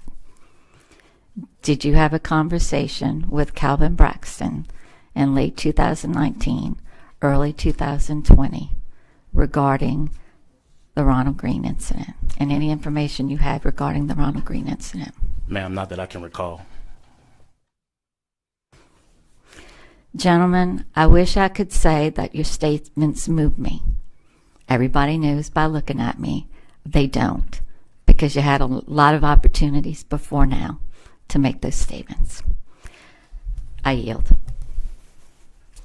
Did you have a conversation with Calvin Braxton in late 2019, early 2020 regarding the Ronald Greene incident and any information you had regarding the Ronald Greene incident? Ma'am, not that I can recall. Gentlemen, I wish I could say that your statements move me. Everybody knows by looking at me they don't, because you had a lot of opportunities before now to make those statements. I yield.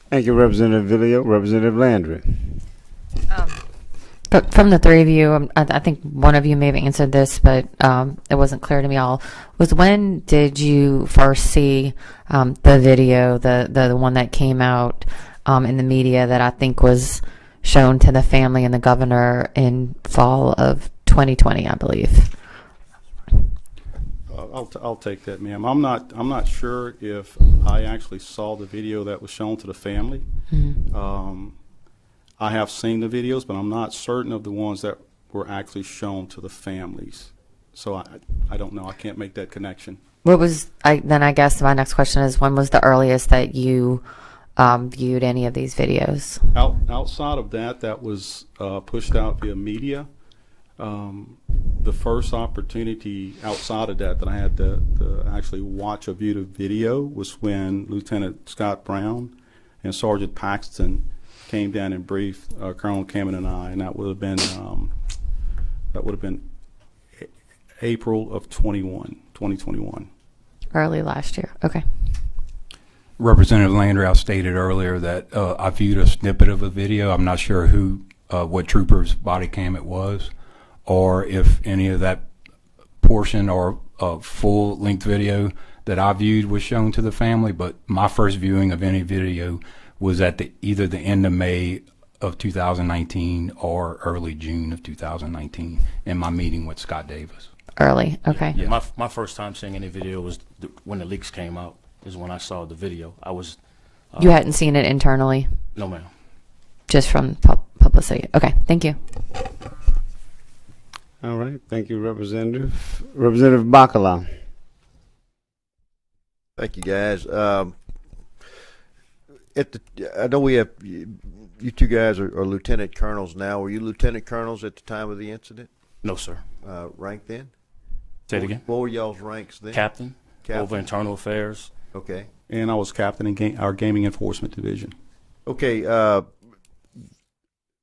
Thank you, Representative Villio. Representative Landry. But from the three of you, I think one of you may have answered this, but it wasn't clear to me all. Was when did you first see the video, the one that came out in the media that I think was shown to the family and the governor in fall of 2020, I believe? I'll take that, ma'am. I'm not sure if I actually saw the video that was shown to the family. I have seen the videos, but I'm not certain of the ones that were actually shown to the families. So I don't know. I can't make that connection. Then I guess my next question is, when was the earliest that you viewed any of these videos? Outside of that was pushed out via media. The first opportunity outside of that I had to actually watch or view the video was when Lieutenant Scott Brown and Sergeant Paxton came down and briefed Colonel Cammon and I, and that would have been April of 2021. Early last year. Okay. Representative Landrieu stated earlier that I viewed a snippet of a video. I'm not sure what trooper's body cam it was, or if any of that portion or full-length video that I viewed was shown to the family. But my first viewing of any video was at either the end of May of 2019 or early June of 2019 in my meeting with Scott Davis. Early. Okay. Yeah. My first time seeing any video was when the leaks came out. Is when I saw the video. I was. You hadn't seen it internally? No, ma'am. Just from publicity. Okay. Thank you. All right. Thank you, Representative. Representative Bacala. Thank you, guys. I know we have you two guys are lieutenant colonels now. Were you lieutenant colonels at the time of the incident? No, sir. Rank then? Say it again. What were y'all's ranks then? Captain. Over internal affairs. Okay. And I was captain in our gaming enforcement division. Okay.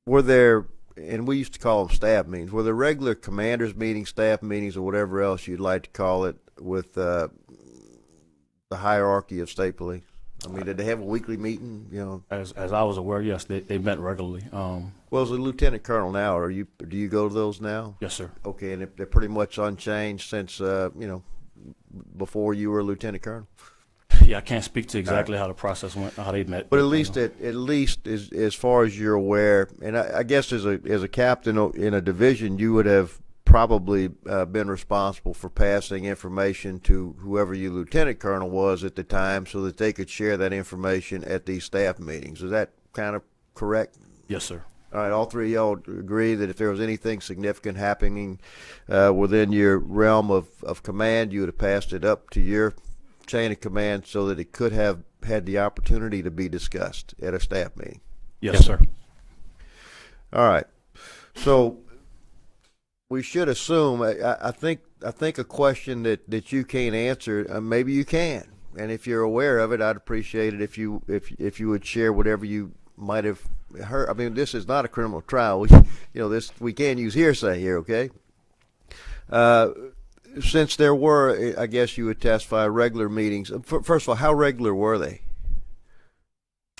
Were there, and we used to call them staff meetings, were there regular commanders meetings, staff meetings, or whatever else you'd like to call it with the hierarchy of state police? I mean, did they have a weekly meeting? You know, as I was aware, yes, they met regularly. Well, as a lieutenant colonel now, do you go to those now? Yes, sir. Okay, and they're pretty much unchanged since before you were a lieutenant colonel. Yeah, I can't speak to exactly how the process went, how they met. But at least as far as you're aware, and I guess as a captain in a division, you would have probably been responsible for passing information to whoever your lieutenant colonel was at the time so that they could share that information at these staff meetings. Is that kind of correct? Yes, sir. All right, all three of y'all agree that if there was anything significant happening within your realm of command, you would have passed it up to your chain of command so that it could have had the opportunity to be discussed at a staff meeting? Yes, sir. All right. So we should assume, I think a question that you can't answer, maybe you can. And if you're aware of it, I'd appreciate it if you would share whatever you might have heard. I mean, this is not a criminal trial. We can use hearsay here, okay? Since there were, I guess you would testify, regular meetings. First of all, how regular were they?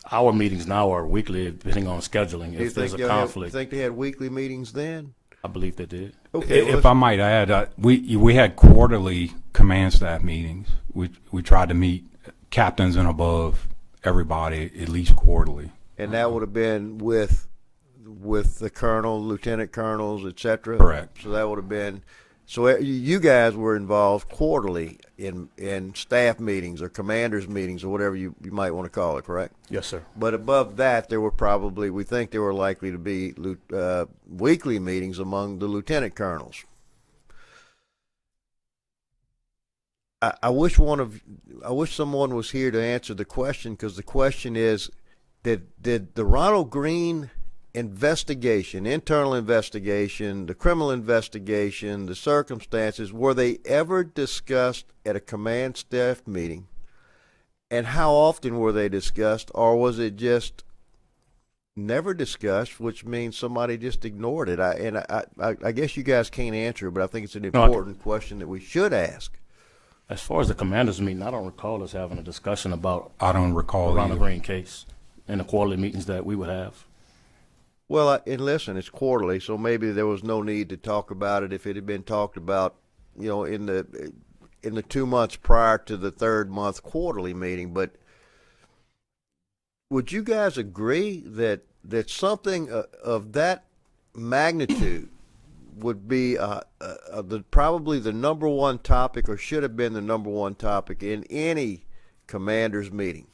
Our meetings now are weekly, depending on scheduling. If there's a conflict, You think they had weekly meetings then? I believe they did. Okay. If I might add, we had quarterly command staff meetings. We tried to meet captains and above everybody at least quarterly. And that would have been with the colonel, lieutenant colonels, etc. Correct. So that would have been. So you guys were involved quarterly in staff meetings or commanders meetings or whatever you might want to call it, correct? Yes, sir. But above that, we think there were likely to be weekly meetings among the lieutenant colonels. I wish someone was here to answer the question, because the question is, did the Ronald Greene investigation, internal investigation, the criminal investigation, the circumstances, were they ever discussed at a command staff meeting? And how often were they discussed? Or was it just never discussed, which means somebody just ignored it? I guess you guys can't answer it, but I think it's an important question that we should ask. As far as the commanders meeting, I don't recall us having a discussion about I don't recall the Ronald either. Greene case in the quarterly meetings that we would have. Well, and listen, it's quarterly, so maybe there was no need to talk about it if it had been talked about, in the 2 months prior to the third month quarterly meeting. But would you guys agree that something of that magnitude would be probably the number one topic, or should have been the number one topic in any commander's meeting?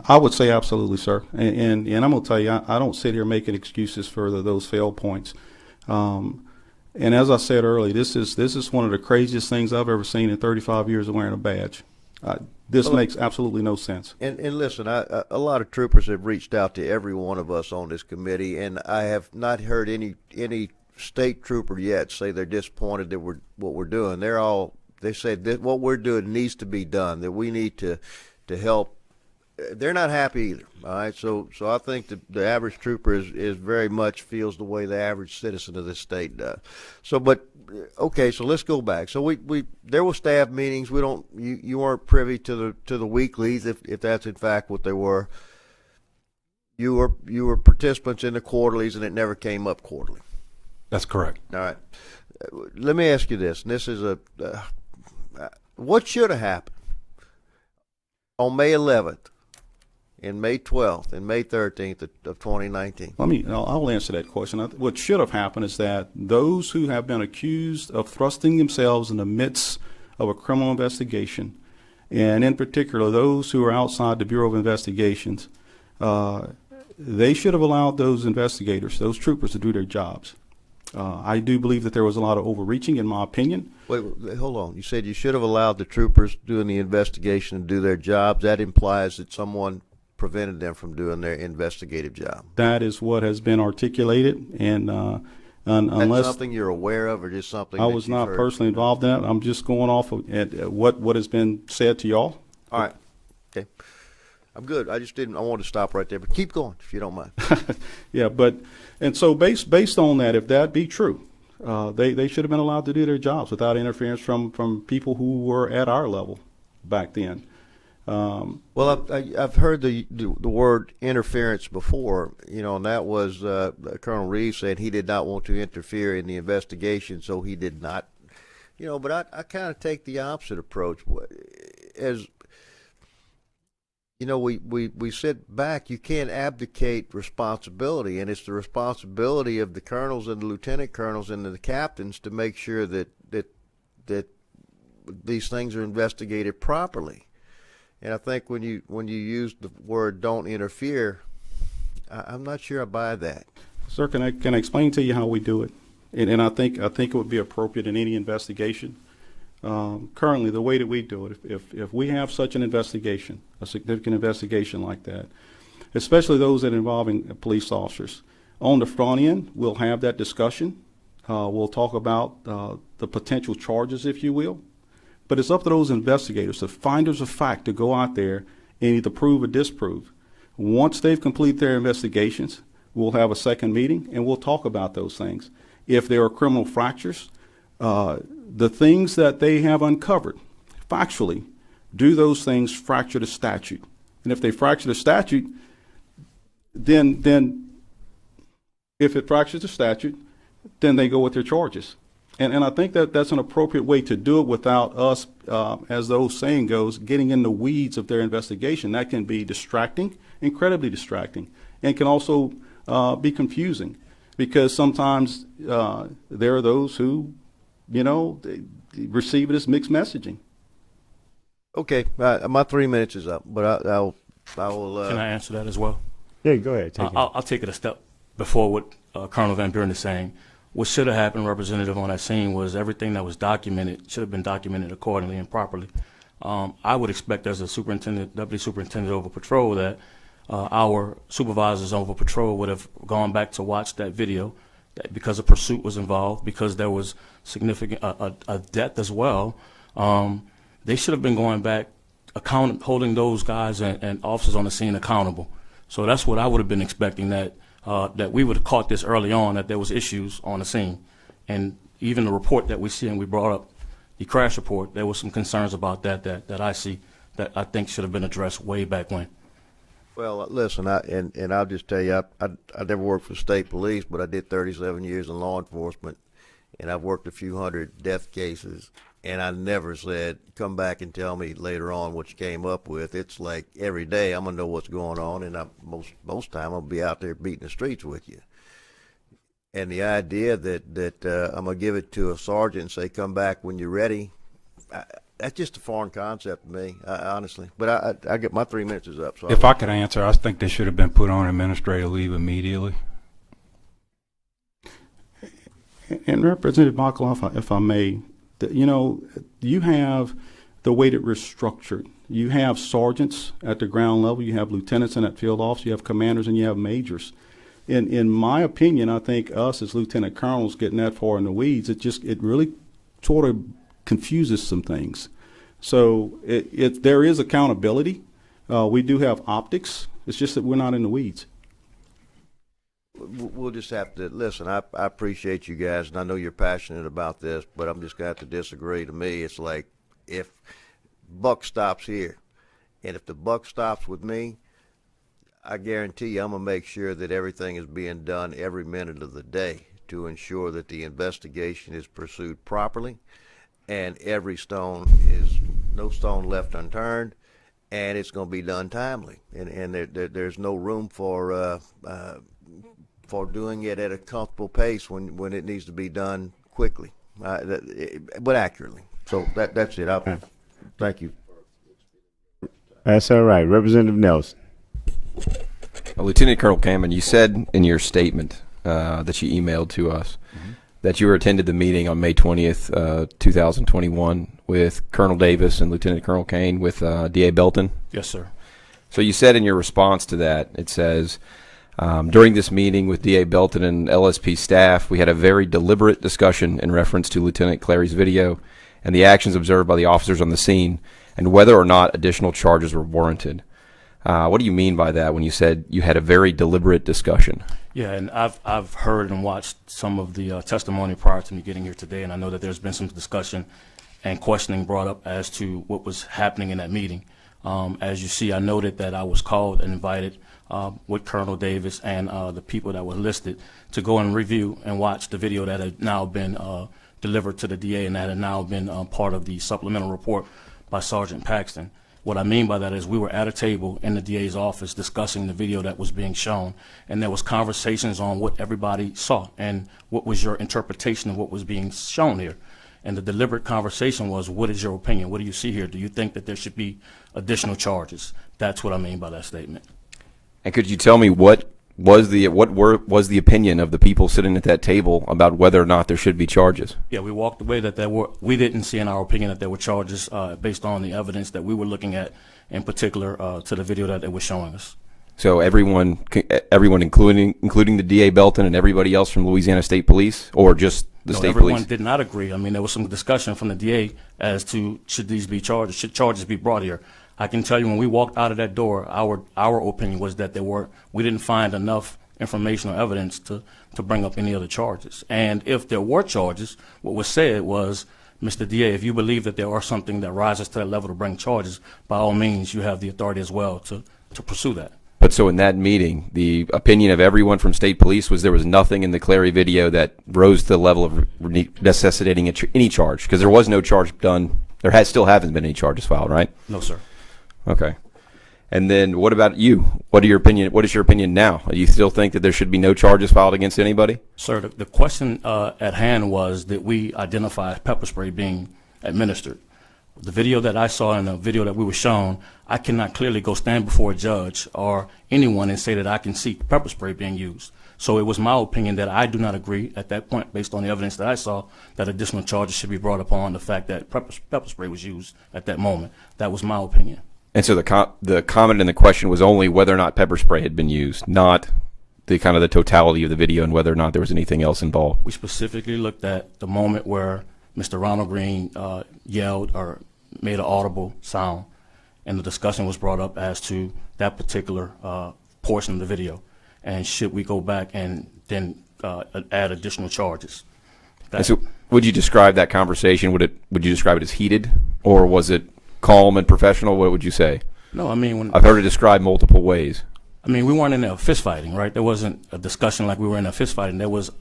I would say absolutely, sir. And I'm going to tell you, I don't sit here making excuses for those failed points. And as I said earlier, this is one of the craziest things I've ever seen in 35 years of wearing a badge. This makes absolutely no sense. And listen, a lot of troopers have reached out to every one of us on this committee, and I have not heard any state trooper yet say they're disappointed that what we're doing. They say that what we're doing needs to be done, that we need to help. They're not happy either. All right, so I think the average trooper is very much feels the way the average citizen of this state does. So, but okay, so let's go back. So we there were staff meetings. You weren't privy to the weeklies, if that's in fact what they were. You were participants in the quarterlies, and it never came up quarterly. That's correct. All right. Let me ask you this, and this is what should have happened on May 11th, and May 12th, and May 13th of 2019? I'll answer that question. What should have happened is that those who have been accused of thrusting themselves in the midst of a criminal investigation, and in particular those who are outside the Bureau of Investigations, they should have allowed those investigators, those troopers, to do their jobs. I do believe that there was a lot of overreaching, in my opinion. Wait, hold on. You said you should have allowed the troopers doing the investigation to do their jobs. That implies that someone prevented them from doing their investigative job. That is what has been articulated, and unless that's something you're aware of, or just something I that was you've not heard? personally involved in it. I'm just going off of what has been said to y'all. All right. Okay. I'm good. I wanted to stop right there, but keep going if you don't mind. Yeah, and so based on that, if that be true, they should have been allowed to do their jobs without interference from people who were at our level back then. Well, I've heard the word interference before, and that was Colonel Reeves said he did not want to interfere in the investigation, so he did not. But I kind of take the opposite approach. As we sit back. You can't abdicate responsibility, and it's the responsibility of the colonels and the lieutenant colonels and the captains to make sure that these things are investigated properly. And I think when you use the word "don't interfere," I'm not sure I buy that. Sir, can I explain to you how we do it? And I think it would be appropriate in any investigation. Currently, the way that we do it, if we have such an investigation, a significant investigation like that, especially those that involving police officers, on the front end, we'll have that discussion. We'll talk about the potential charges, if you will. But it's up to those investigators, the finders of fact, to go out there and either prove or disprove. Once they've completed their investigations, we'll have a second meeting and we'll talk about those things. If there are criminal fractures, the things that they have uncovered factually, do those things fracture the statute? And if they fracture the statute, then if it fractures the statute, then they go with their charges. And I think that's an appropriate way to do it without us, as the old saying goes, getting in the weeds of their investigation. That can be distracting, incredibly distracting, and can also be confusing, because sometimes there are those who, they receive it as mixed messaging. Okay, my 3 minutes is up, but I will. Can I answer that as well? Yeah, go ahead. I'll take it a step before what Colonel VanBuren is saying. What should have happened, Representative, on that scene was everything that was documented should have been documented accordingly and properly. I would expect, as a deputy superintendent over patrol, that our supervisors over patrol would have gone back to watch that video, because a pursuit was involved, because there was significant a death as well. They should have been going back, holding those guys and officers on the scene accountable. So that's what I would have been expecting, that we would have caught this early on, that there was issues on the scene. And even the report that we see, and we brought up the crash report, there was some concerns about that I see that I think should have been addressed way back when. Well, listen, and I'll just tell you, I never worked for state police, but I did 37 years in law enforcement, and I've worked a few hundred death cases, and I never said, come back and tell me later on what you came up with. It's like every day I'm gonna know what's going on, and most time I'll be out there beating the streets with you. And the idea that I'm gonna give it to a sergeant and say, come back when you're ready, that's just a foreign concept to me, honestly. But I get my 3 minutes is up. So If I could answer, I think they should have been put on administrative leave immediately. And Representative Michael, if I may, you have the way that we're structured. You have sergeants at the ground level, you have lieutenants in that field office, you have commanders, and you have majors. In my opinion, I think us as lieutenant colonels getting that far in the weeds, it really sort of confuses some things. So there is accountability. We do have optics. It's just that we're not in the weeds. we'll just have to listen. I appreciate you guys, and I know you're passionate about this, but I'm just going to have to disagree. To me, it's like if buck stops here, and if the buck stops with me, I guarantee you I'm going to make sure that everything is being done every minute of the day to ensure that the investigation is pursued properly, and no stone left unturned, and it's going to be done timely. And there's no room for doing it at a comfortable pace when it needs to be done quickly, but accurately. So that's it. Thank you. That's all right. Representative Nelson. Lieutenant Colonel Cammon, you said in your statement that you emailed to us that you attended the meeting on May 20th, 2021 with Colonel Davis and Lieutenant Colonel Kane with D.A. Belton. Yes, sir. So you said in your response to that, it says, during this meeting with D.A. Belton and LSP staff, we had a very deliberate discussion in reference to Lieutenant Clary's video and the actions observed by the officers on the scene and whether or not additional charges were warranted. What do you mean by that when you said you had a very deliberate discussion? Yeah, and I've heard and watched some of the testimony prior to me getting here today, and I know that there's been some discussion and questioning brought up as to what was happening in that meeting. As you see, I noted that I was called and invited with Colonel Davis and the people that were listed to go and review and watch the video that had now been delivered to the DA and that had now been part of the supplemental report by Sergeant Paxton. What I mean by that is we were at a table in the DA's office discussing the video that was being shown, and there was conversations on what everybody saw and what was your interpretation of what was being shown here. And the deliberate conversation was, what is your opinion? What do you see here? Do you think that there should be additional charges? That's what I mean by that statement. And could you tell me what was the opinion of the people sitting at that table about whether or not there should be charges? Yeah, we walked away that we didn't see in our opinion that there were charges based on the evidence that we were looking at, in particular to the video that they were showing us. So everyone including the DA Belton and everybody else from Louisiana State Police, or just the state police? Everyone did not agree. I mean, there was some discussion from the DA as to should these be charges, should charges be brought here. I can tell you when we walked out of that door, our opinion was that we didn't find enough information or evidence to bring up any other charges. And if there were charges, what was said was, Mr. DA, if you believe that there are something that rises to that level to bring charges, by all means, you have the authority as well to pursue that. But so in that meeting, the opinion of everyone from state police was there was nothing in the Clary video that rose to the level of necessitating any charge, because there was no charge done. There still haven't been any charges filed, right? No, sir. Okay. And then what about you? What is your opinion now? Do you still think that there should be no charges filed against anybody? Sir, the question at hand was that we identify pepper spray being administered. The video that I saw and the video that we were shown, I cannot clearly go stand before a judge or anyone and say that I can see pepper spray being used. So it was my opinion that I do not agree at that point, based on the evidence that I saw, that additional charges should be brought upon the fact that pepper spray was used at that moment. That was my opinion. And so the comment in the question was only whether or not pepper spray had been used, not the totality of the video and whether or not there was anything else involved. We specifically looked at the moment where Mr. Ronald Greene yelled or made an audible sound, and the discussion was brought up as to that particular portion of the video, and should we go back and then add additional charges. And so would you describe that conversation? Would you describe it as heated, or was it calm and professional? What would you say? No, I mean, I've heard it described multiple ways. I mean, we weren't in a fist fighting, right? There wasn't a discussion like we were in a fist fighting. There was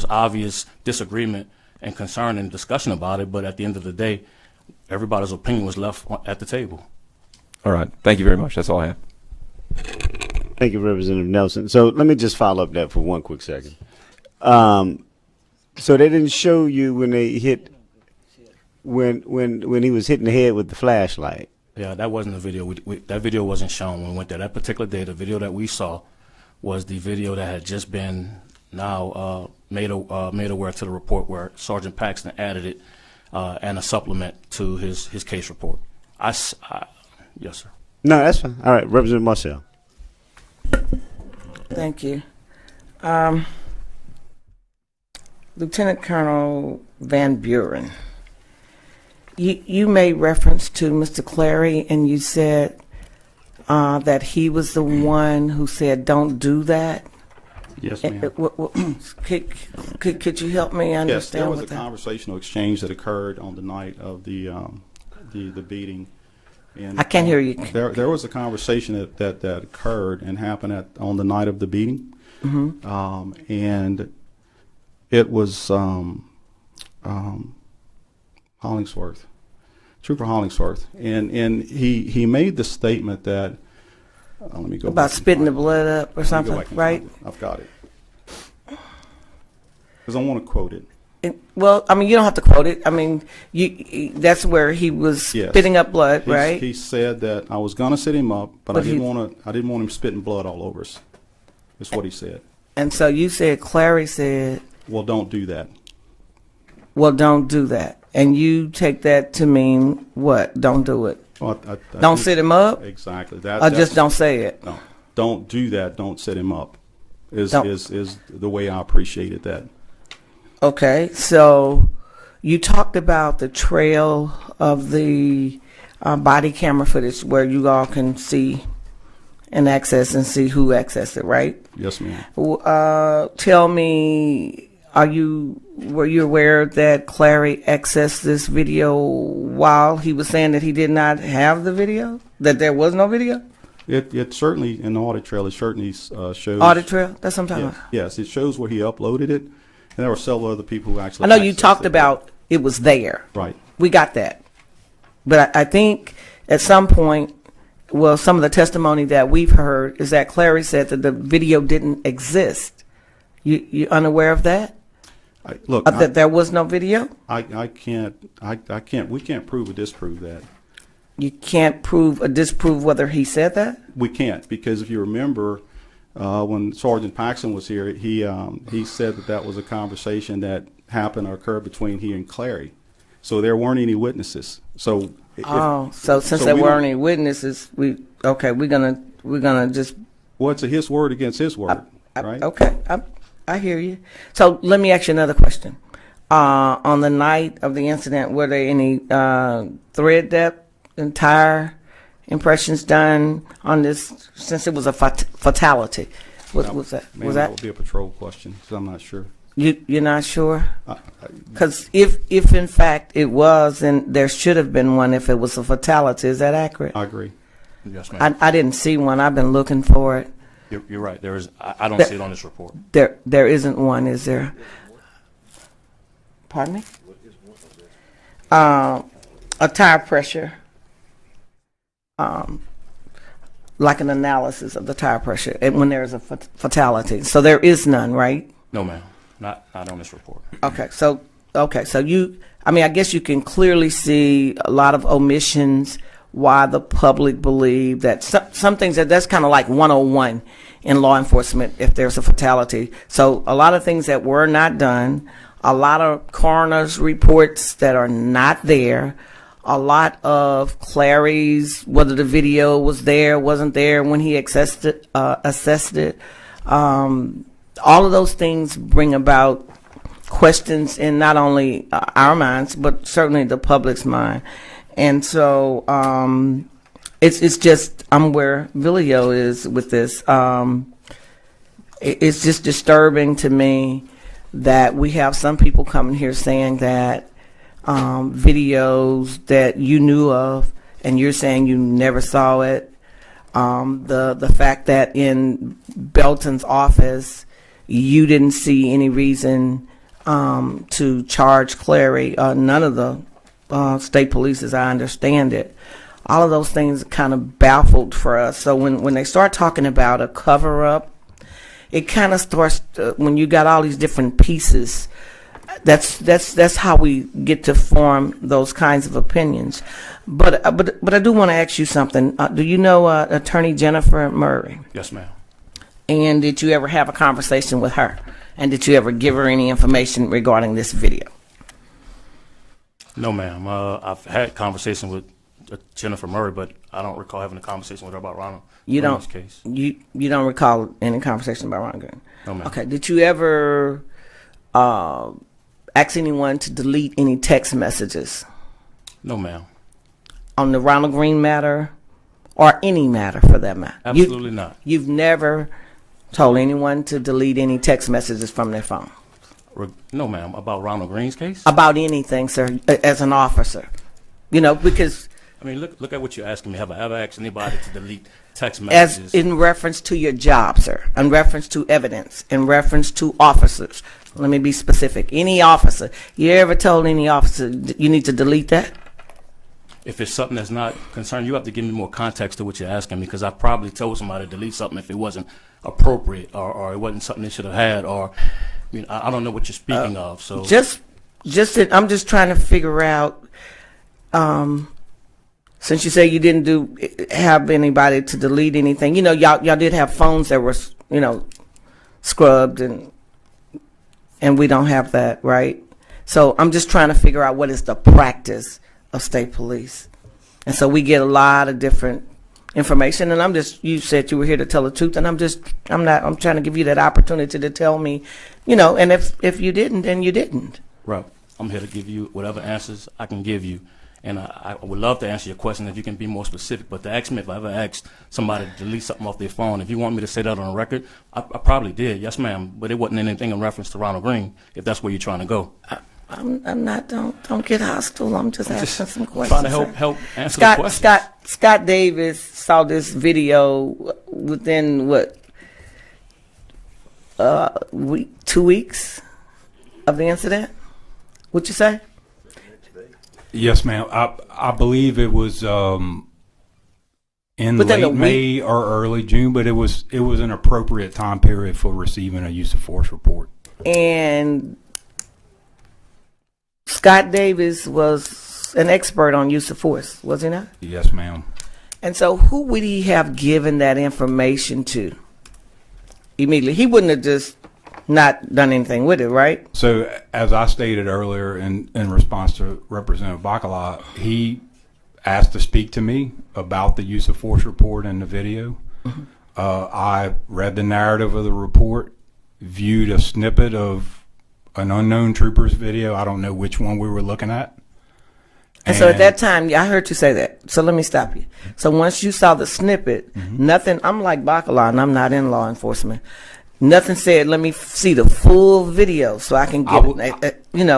obvious disagreement and concern and discussion about it, but at the end of the day, everybody's opinion was left at the table. All right. Thank you very much. That's all I have. Thank you, Representative Nelson. So let me just follow up that for one quick second. So they didn't show you when they hit when he was hitting the head with the flashlight. Yeah, that wasn't the video. That video wasn't shown when we went there. That particular day, the video that we saw was the video that had just been now made aware to the report, where Sergeant Paxton added it and a supplement to his case report. Yes, sir. No, that's fine. All right, Representative Marcel. Thank you. Lieutenant Colonel VanBuren, you made reference to Mr. Clary, and you said that he was the one who said, "Don't do that." Yes, ma'am. Could you help me understand? Yes, there was a what that? conversational exchange that occurred on the night of the beating. And I can't hear you. There was a conversation that occurred and happened on the night of the beating, and it was Hollingsworth, Trooper Hollingsworth, and he made the statement that let me go About back and spitting the find it. blood up or Let me go something, back and right? find it. I've got it because I want to quote it. Well, I mean, you don't have to quote it. I mean, that's where he was Yes. spitting up blood, right? He said that I was going to set him up, but I But didn't want him spitting blood all over us. That's what he said. And so you said, Clary said, Well, don't do that. well, don't do that. And you take that to mean what? Don't do it. Well, I Don't think- sit him up? Exactly. Or just don't say it? No, don't do that. Don't set him up. Is Don't. is the way I appreciated that. Okay, so you talked about the trail of the body camera footage where you all can see and access and see who accessed it, right? Yes, ma'am. Tell me, were you aware that Clary accessed this video while he was saying that he did not have the video? That there was no video? It certainly, in the audit trail, it certainly shows. Audit trail? That's what I'm talking about. Yes, it shows where he uploaded it, and there were several other people who actually. I know you accessed talked it. about it was there. Right. We got that. But I think at some point, well, some of the testimony that we've heard is that Clary said that the video didn't exist. You unaware of that? Look, That there was no video? I can't. We can't prove or disprove that. You can't prove or disprove whether he said that? We can't, because if you remember, when Sergeant Paxton was here, he said that was a conversation that happened or occurred between he and Clary. So there weren't any witnesses. So So since there weren't any witnesses, we're gonna just well, it's his word against his word, right? Okay, I hear you. So let me ask you another question. On the night of the incident, were there any thread depth and tire impressions done on this? Since it was a fatality, was that? Man, Was that that? would be a patrol question, because I'm not sure. You're not sure? Because if in fact it was, then there should have been one if it was a fatality. Is that accurate? I agree. Yes, ma'am. I didn't see one. I've been looking for it. You're right. There is. I don't see it on this report. There isn't one, is there? Pardon me? A tire pressure, like an analysis of the tire pressure, and when there is a fatality. So there is none, right? No, ma'am. Not on this report. Okay, so I guess you can clearly see a lot of omissions. Why the public believe that some things that's kind of like 101 in law enforcement if there's a fatality. So a lot of things that were not done, a lot of coroner's reports that are not there, a lot of Clary's, whether the video was there, wasn't there when he assessed it. All of those things bring about questions in not only our minds, but certainly the public's mind. And so it's just, I'm where Vilio is with this. It's just disturbing to me that we have some people coming here saying that videos that you knew of, and you're saying you never saw it, The fact that in Belton's office, you didn't see any reason to charge Clary. None of the state police, as I understand it. All of those things kind of baffled for us. So when they start talking about a cover-up, it kind of starts when you got all these different pieces. That's how we get to form those kinds of opinions. But I do want to ask you something. Do you know Attorney Jennifer Murray? Yes, ma'am. And did you ever have a conversation with her? And did you ever give her any information regarding this video? No, ma'am. I've had conversation with Jennifer Murray, but I don't recall having a conversation with her about Ronald. You don't. Case. You don't recall any conversation about Ronald Greene? No, ma'am. Okay. Did you ever ask anyone to delete any text messages? No, ma'am. On the Ronald Greene matter, or any matter for that matter? Absolutely not. You've never told anyone to delete any text messages from their phone? No, ma'am. About Ronald Greene's case? About anything, sir, as an officer. You know, because... I mean, look at what you're asking me. Have I ever asked anybody to delete text messages? As in reference to your job, sir, in reference to evidence, in reference to officers. Let me be specific. Any officer. You ever told any officer you need to delete that? If it's something that's not concerned, you have to give me more context to what you're asking me, because I probably told somebody to delete something if it wasn't appropriate or it wasn't something they should have had, or I don't know what you're speaking of. So I'm just trying to figure out. Since you say you didn't have anybody to delete anything, y'all did have phones that were, scrubbed, and we don't have that, right? So I'm just trying to figure out what is the practice of state police. And so we get a lot of different information, and you said you were here to tell the truth, and I'm trying to give you that opportunity to tell me, and if you didn't, then you didn't. Right. I'm here to give you whatever answers I can give you. And I would love to answer your question if you can be more specific, but to ask me if I ever asked somebody to delete something off their phone, if you want me to say that on the record, I probably did, yes ma'am, but it wasn't anything in reference to Ronald Greene, if that's where you're trying to go. I'm not, don't get hostile, I'm just asking some questions. Trying to help answer the question. Scott Davis saw this video within, 2 weeks of the incident? What'd you say? Yes, ma'am. I believe it was in late May or early June, but it was an appropriate time period for receiving a use of force report. And Scott Davis was an expert on use of force, was he not? Yes, ma'am. And so who would he have given that information to immediately? He wouldn't have just not done anything with it, right? So, as I stated earlier in response to Representative Bacala, he asked to speak to me about the use of force report in the video. Mm-hmm. I read the narrative of the report, viewed a snippet of an unknown trooper's video. I don't know which one we were looking at. And so at that time, I heard you say that. So let me stop you. So once you saw the snippet, nothing, I'm like Bacala, and I'm not in law enforcement. Nothing said, let me see the full video so I can get,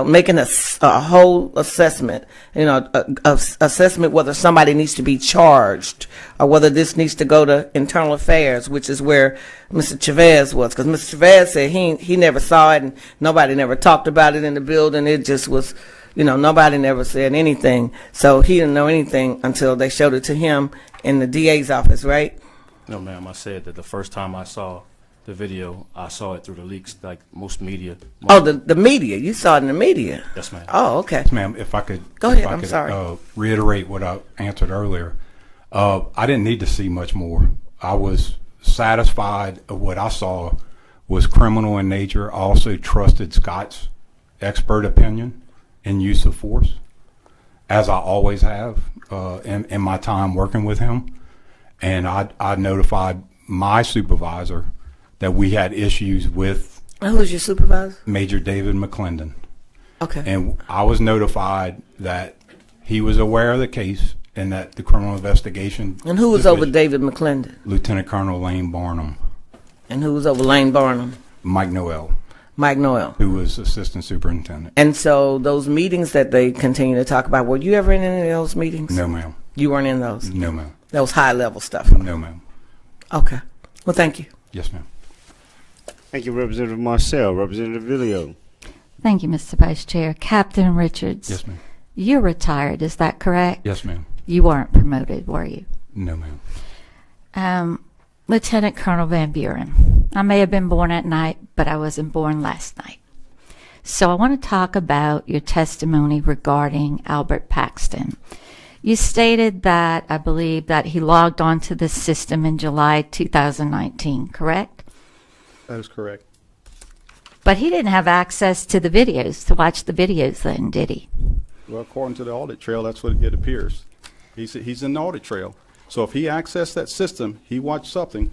making a whole assessment, assessment whether somebody needs to be charged or whether this needs to go to internal affairs, which is where Mr. Chavez was. Because Mr. Chavez said he never saw it and nobody never talked about it in the building. It just was, nobody never said anything. So he didn't know anything until they showed it to him in the DA's office, right? No, ma'am. I said that the first time I saw the video, I saw it through the leaks, like most media. The media. You saw it in the media. Yes, ma'am. Oh, okay. Yes, ma'am. If I could go ahead. I'm sorry. Reiterate what I answered earlier. I didn't need to see much more. I was satisfied of what I saw was criminal in nature. I also trusted Scott's expert opinion in use of force, as I always have in my time working with him. And I notified my supervisor that we had issues with. Who was your supervisor? Major David McClendon. Okay. And I was notified that he was aware of the case and that the criminal investigation. And who was over David McClendon? Lieutenant Colonel Lane Barnum. And who was over Lane Barnum? Mike Noel. Mike Noel. Who was assistant superintendent. And so those meetings that they continue to talk about, were you ever in any of those meetings? No, ma'am. You weren't in those? No, ma'am. That was high level stuff? No, ma'am. Okay. Well, thank you. Yes, ma'am. Thank you, Representative Marcel. Representative Villio. Thank you, Mr. Vice Chair. Captain Richards. Yes, ma'am. You're retired, is that correct? Yes, ma'am. You weren't promoted, were you? No, ma'am. Lieutenant Colonel Van Buren. I may have been born at night, but I wasn't born last night. So I want to talk about your testimony regarding Albert Paxton. You stated that, I believe, that he logged onto the system in July 2019, correct? That is correct. But he didn't have access to the videos, to watch the videos then, did he? Well, according to the audit trail, that's what it appears. He's in the audit trail. So if he accessed that system, he watched something.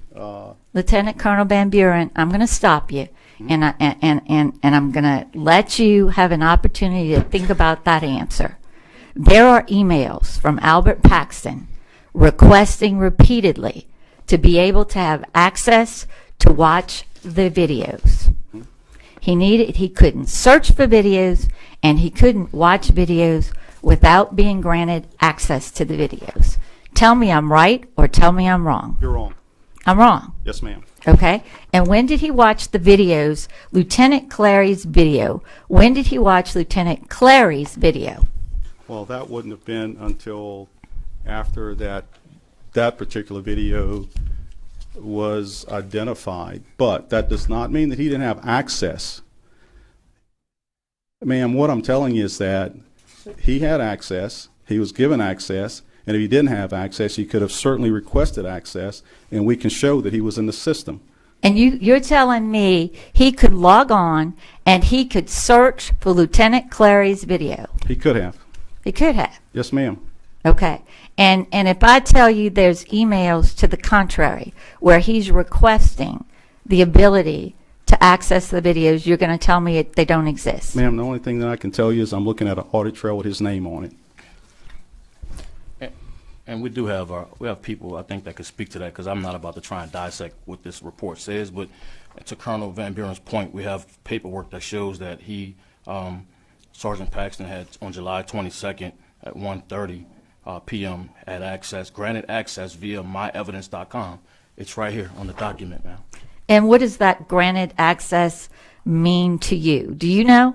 Lieutenant Colonel Van Buren, I'm going to stop you, and I'm going to let you have an opportunity to think about that answer. There are emails from Albert Paxton requesting repeatedly to be able to have access to watch the videos. He couldn't search for videos, and he couldn't watch videos without being granted access to the videos. Tell me I'm right or tell me I'm wrong. You're wrong. I'm wrong. Yes, ma'am. Okay. And when did he watch the videos, Lieutenant Clary's video? When did he watch Lieutenant Clary's video? Well, that wouldn't have been until after that particular video was identified. But that does not mean that he didn't have access. Ma'am, what I'm telling you is that he had access, he was given access, and if he didn't have access, he could have certainly requested access, and we can show that he was in the system. And you're telling me he could log on and he could search for Lieutenant Clary's video? He could have. He could have. Yes, ma'am. Okay. And if I tell you there's emails to the contrary where he's requesting the ability to access the videos, you're going to tell me they don't exist? Ma'am, the only thing that I can tell you is I'm looking at an audit trail with his name on it. And we do have we have people, I think, that could speak to that, because I'm not about to try and dissect what this report says. But to Colonel Van Buren's point, we have paperwork that shows that Sergeant Paxton had, on July 22nd at 1:30 p.m., had access, granted access via myevidence.com. It's right here on the document, ma'am. And what does that granted access mean to you? Do you know?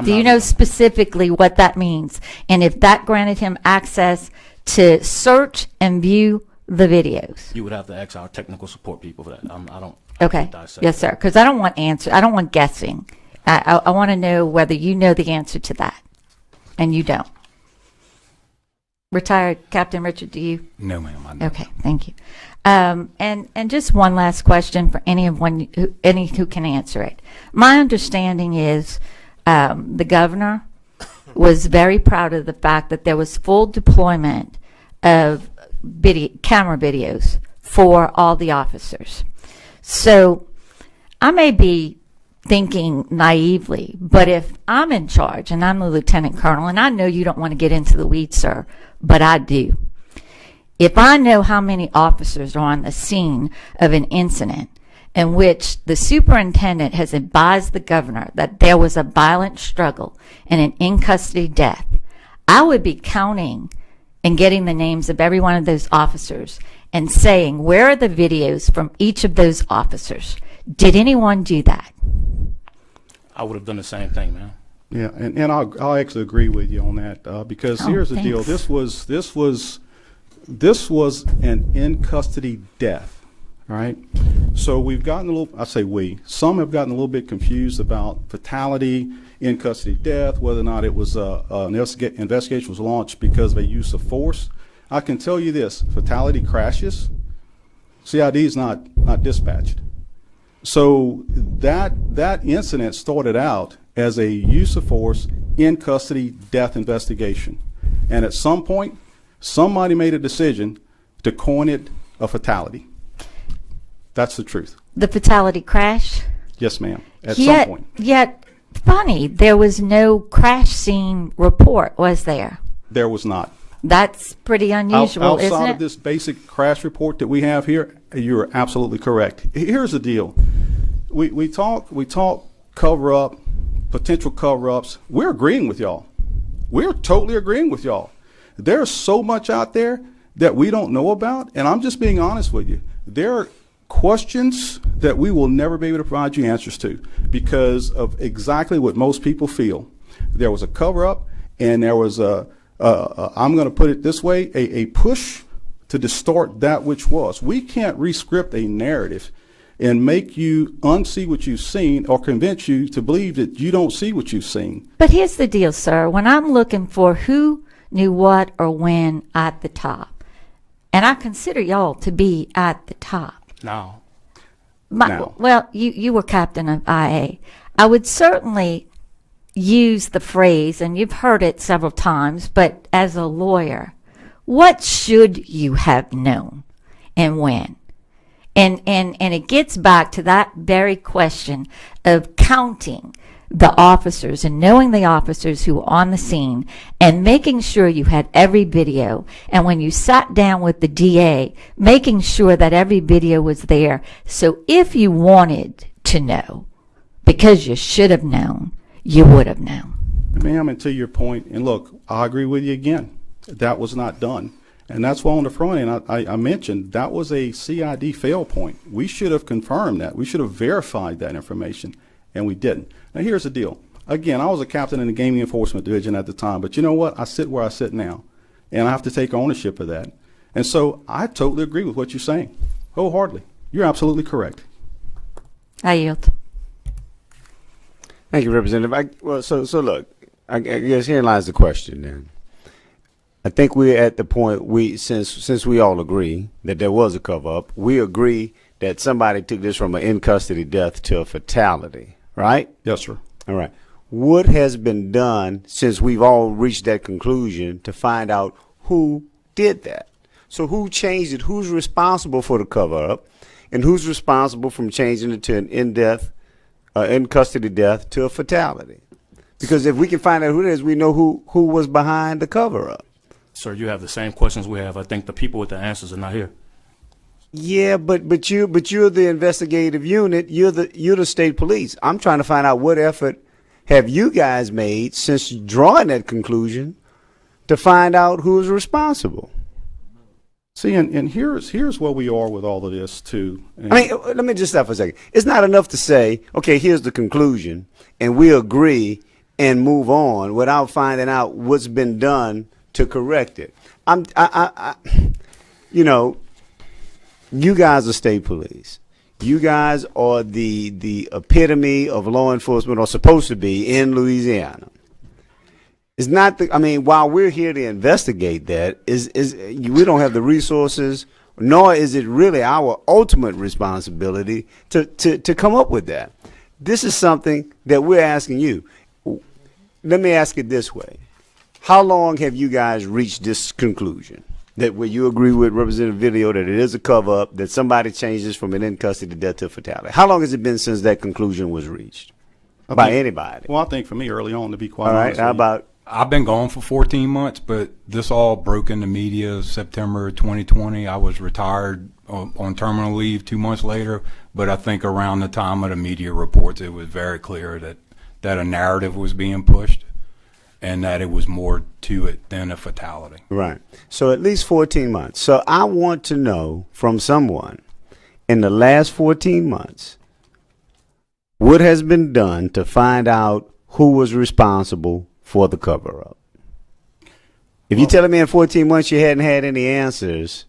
Do you know specifically what that means? And if that granted him access to search and view the videos? You would have to ask our technical support people for that. I don't. Okay. Yes, sir. Because I don't want I don't want guessing. I want to know whether you know the answer to that, and you don't. Retired Captain Richard, do you? No, ma'am. I know. Okay, thank you. And just one last question for any who can answer it. My understanding is the governor was very proud of the fact that there was full deployment of camera videos for all the officers. So I may be thinking naively, but if I'm in charge and I'm the lieutenant colonel, and I know you don't want to get into the weeds, sir, but I do. If I know how many officers are on the scene of an incident in which the superintendent has advised the governor that there was a violent struggle and an in-custody death, I would be counting and getting the names of every one of those officers and saying, where are the videos from each of those officers? Did anyone do that? I would have done the same thing, man. Yeah, and I'll actually agree with you on that because here's the deal. This was an in-custody death, all right? So we've gotten a little, I say we, some have gotten a little bit confused about fatality, in-custody death, whether or not it was an investigation was launched because of a use of force. I can tell you this, fatality crashes, CID is not dispatched. So that incident started out as a use of force, in-custody death investigation. And at some point, somebody made a decision to coin it a fatality. That's the truth. The fatality crash? Yes, ma'am. At some point. Yet, funny, there was no crash scene report, was there? There was not. That's pretty unusual, isn't it? Outside of this basic crash report that we have here, you're absolutely correct. Here's the deal. We talk cover-up, potential cover-ups. We're agreeing with y'all. We're totally agreeing with y'all. There's so much out there that we don't know about, and I'm just being honest with you. there are questions that we will never be able to provide you answers to because of exactly what most people feel. There was a cover-up, and there was I'm going to put it this way, a push to distort that which was. We can't rescript a narrative and make you unsee what you've seen or convince you to believe that you don't see what you've seen. But here's the deal, sir. When I'm looking for who knew what or when at the top, and I consider y'all to be at the top. Now, Well, you were captain of IA. I would certainly use the phrase, and you've heard it several times, but as a lawyer, what should you have known and when? And it gets back to that very question of counting the officers and knowing the officers who were on the scene and making sure you had every video. And when you sat down with the DA, making sure that every video was there. So if you wanted to know, because you should have known, you would have known. Ma'am, and to your point, and look, I agree with you again. That was not done. And that's why on the front end, I mentioned that was a CID fail point. We should have confirmed that. We should have verified that information, and we didn't. Now, here's the deal. Again, I was a captain in the Gaming Enforcement Division at the time, but you know what? I sit where I sit now, and I have to take ownership of that. And so I totally agree with what you're saying, wholeheartedly. You're absolutely correct. I yield. Thank you, Representative. So look, I guess here lies the question then. I think we're at the point since we all agree that there was a cover up, we agree that somebody took this from an in custody death to a fatality, right? Yes, sir. All right. What has been done since we've all reached that conclusion to find out who did that? So who changed it? Who's responsible for the cover up, and who's responsible from changing it to an in custody death to a fatality? Because if we can find out who it is, we know who was behind the cover up. sir, you have the same questions we have. I think the people with the answers are not here. Yeah, but you're the investigative unit. You're the state police. I'm trying to find out what effort have you guys made since drawing that conclusion to find out who's responsible. See, and here's where we are with all of this too. And I mean, let me just stop for a second. It's not enough to say, okay, here's the conclusion, and we agree and move on without finding out what's been done to correct it. You guys are state police. You guys are the epitome of law enforcement, or supposed to be, in Louisiana. It's not while we're here to investigate that, we don't have the resources, nor is it really our ultimate responsibility to come up with that. This is something that we're asking you. Let me ask it this way. How long have you guys reached this conclusion? That where you agree with Representative Video that it is a cover-up, that somebody changes from an in-custody death to fatality? How long has it been since that conclusion was reached by anybody? Well, I think for me early on, to be quite All right, honest. how about... I've been gone for 14 months, but this all broke in the media September 2020. I was retired on terminal leave 2 months later, but I think around the time of the media reports, it was very clear that a narrative was being pushed and that it was more to it than a fatality. Right. So at least 14 months. So I want to know from someone in the last 14 months what has been done to find out who was responsible for the cover-up. If you're telling me in 14 months you hadn't had any answers,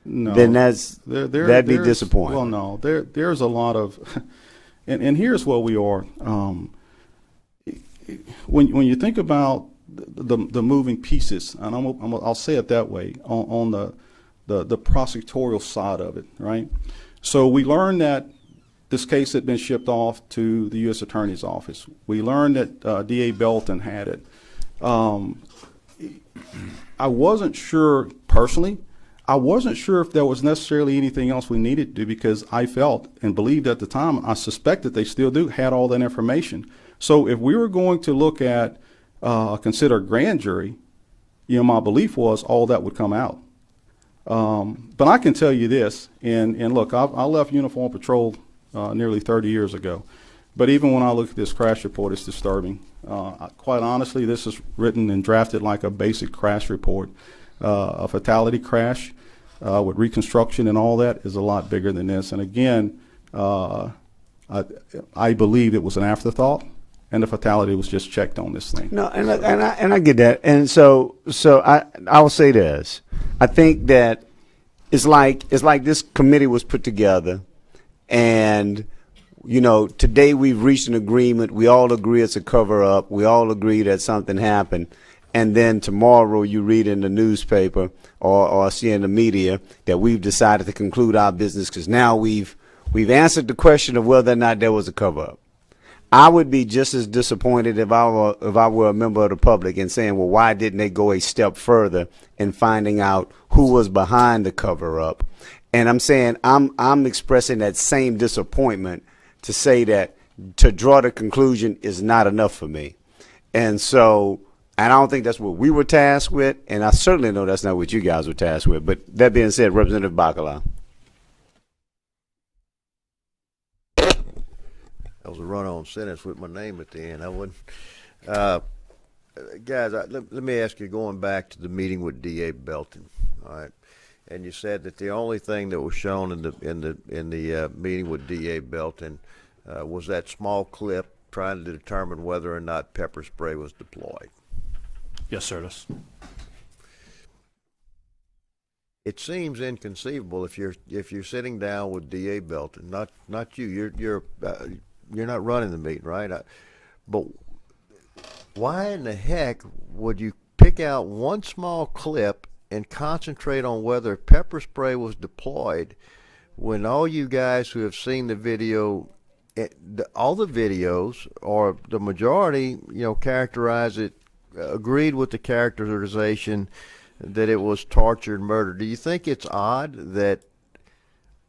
then that'd be disappointing. Well, no, there's a lot of, and here's where we are. When you think about the moving pieces, and I'll say it that way, on the prosecutorial side of it, right? So we learned that this case had been shipped off to the U.S. Attorney's Office. We learned that D.A. Belton had it. I wasn't sure, personally, if there was necessarily anything else we needed to do, because I felt and believed at the time, I suspect that they still do, had all that information. So if we were going to look at, consider a grand jury, my belief was all that would come out. But I can tell you this, and look, I left uniform patrol nearly 30 years ago. But even when I look at this crash report, it's disturbing. Quite honestly, this is written and drafted like a basic crash report, a fatality crash. with reconstruction and all that is a lot bigger than this. And again, I believe it was an afterthought, and the fatality was just checked on this thing. No, and I get that, and so I will say this. I think that it's like this committee was put together, and today we've reached an agreement. We all agree it's a cover up. We all agree that something happened, and then tomorrow you read in the newspaper or see in the media that we've decided to conclude our business because now we've answered the question of whether or not there was a cover up. I would be just as disappointed if I were a member of the public and saying, well, why didn't they go a step further in finding out who was behind the cover up? And I'm saying I'm expressing that same disappointment to say that to draw the conclusion is not enough for me. And so, and I don't think that's what we were tasked with, and I certainly know that's not what you guys were tasked with. But that being said, Representative Bacala. That was a run-on sentence with my name at the end. I wouldn't. Guys, let me ask you, going back to the meeting with D.A. Belton, all right? And you said that the only thing that was shown in the meeting with D.A. Belton was that small clip trying to determine whether or not pepper spray was deployed. Yes, sir. It seems inconceivable if you're sitting down with D.A. Belton, not you. You're not running the meeting, right? But why in the heck would you pick out one small clip and concentrate on whether pepper spray was deployed when all you guys who have seen the video, all the videos, or the majority, characterize it, agreed with the characterization that it was tortured murder? Do you think it's odd that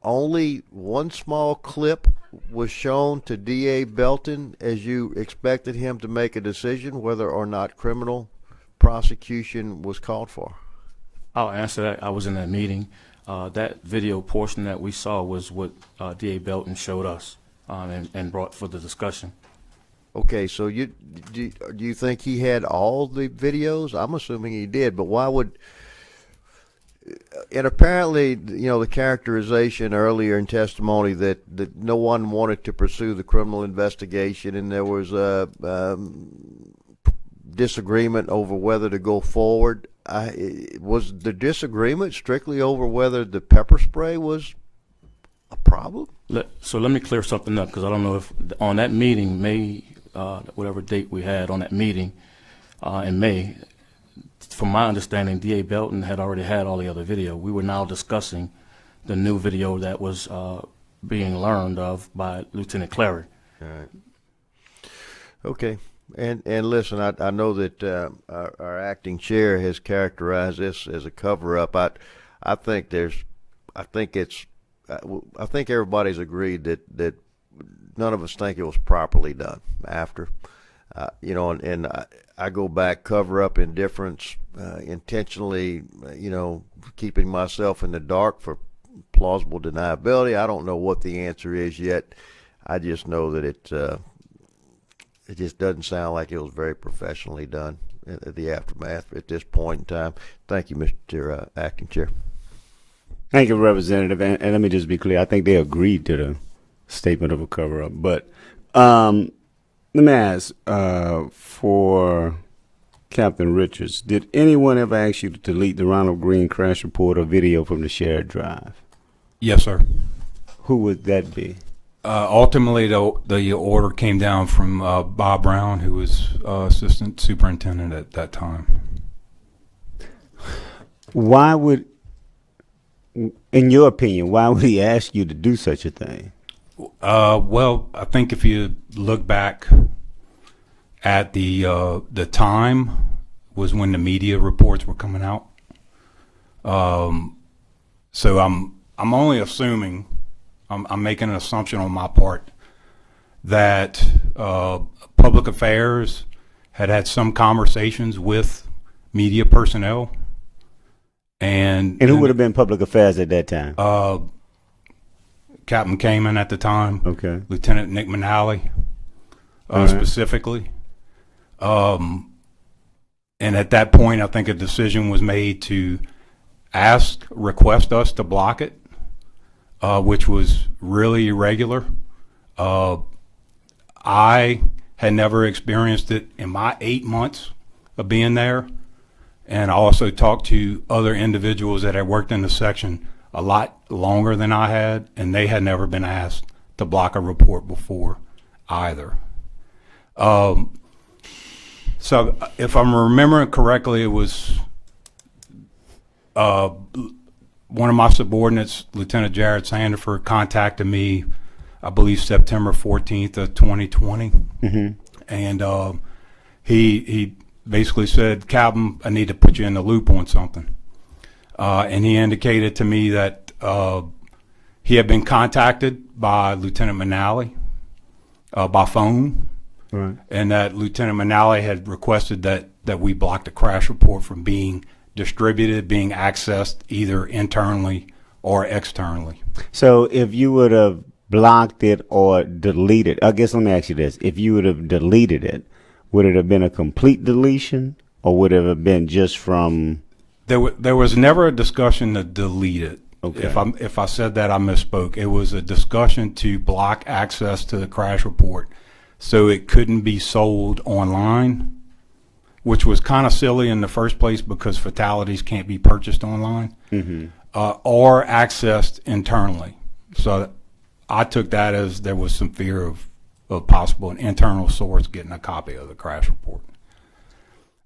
only one small clip was shown to D.A. Belton as you expected him to make a decision whether or not criminal prosecution was called for? I'll answer that. I was in that meeting. That video portion that we saw was what D.A. Belton showed us and brought for the discussion. Okay, so do you think he had all the videos? I'm assuming he did, but why would... And apparently, the characterization earlier in testimony that no one wanted to pursue the criminal investigation, and there was a disagreement over whether to go forward. Was the disagreement strictly over whether the pepper spray was a problem? So let me clear something up, because I don't know if on that meeting, May, whatever date we had on that meeting in May, from my understanding, D.A. Belton had already had all the other video. We were now discussing the new video that was being learned of by Lieutenant Clary. All right. Okay. And listen, I know that our acting chair has characterized this as a cover-up. I think everybody's agreed that none of us think it was properly done after. And I go back, cover up indifference, intentionally, keeping myself in the dark for plausible deniability. I don't know what the answer is yet. I just know that it just doesn't sound like it was very professionally done at the aftermath at this point in time. Thank you, Mr. Acting Chair. Thank you, Representative. And let me just be clear. I think they agreed to the statement of a cover-up. But let me ask, for Captain Richards, did anyone ever ask you to delete the Ronald Greene crash report or video from the shared drive? Yes, sir. Who would that be? Ultimately, the order came down from Bob Brown, who was assistant superintendent at that time. Why would, in your opinion, why would he ask you to do such a thing? Well, I think if you look back at the time was when the media reports were coming out. So I'm only assuming, I'm making an assumption on my part that public affairs had some conversations with media personnel. And who would have been public affairs at that time? Captain Cammon at the time. Okay. Lieutenant Nick Manali, specifically. And at that point, I think a decision was made to request us to block it, which was really irregular. I had never experienced it in my 8 months of being there. And I also talked to other individuals that had worked in the section a lot longer than I had, and they had never been asked to block a report before either. So if I'm remembering correctly, it was one of my subordinates, Lieutenant Jared Sandiford, contacted me, I believe September 14th of 2020. And he basically said, Captain, I need to put you in the loop on something. And he indicated to me that he had been contacted by Lieutenant Manali by phone, Right. and that Lieutenant Manali had requested that we block the crash report from being distributed, being accessed either internally or externally. So if you would have blocked it or deleted, I guess let me ask you this. If you would have deleted it, would it have been a complete deletion, or would it have been just from? There was never a discussion to delete it. Okay. If I said that, I misspoke. It was a discussion to block access to the crash report so it couldn't be sold online, which was kind of silly in the first place because fatalities can't be purchased online, or accessed internally. So I took that as there was some fear of possible an internal source getting a copy of the crash report.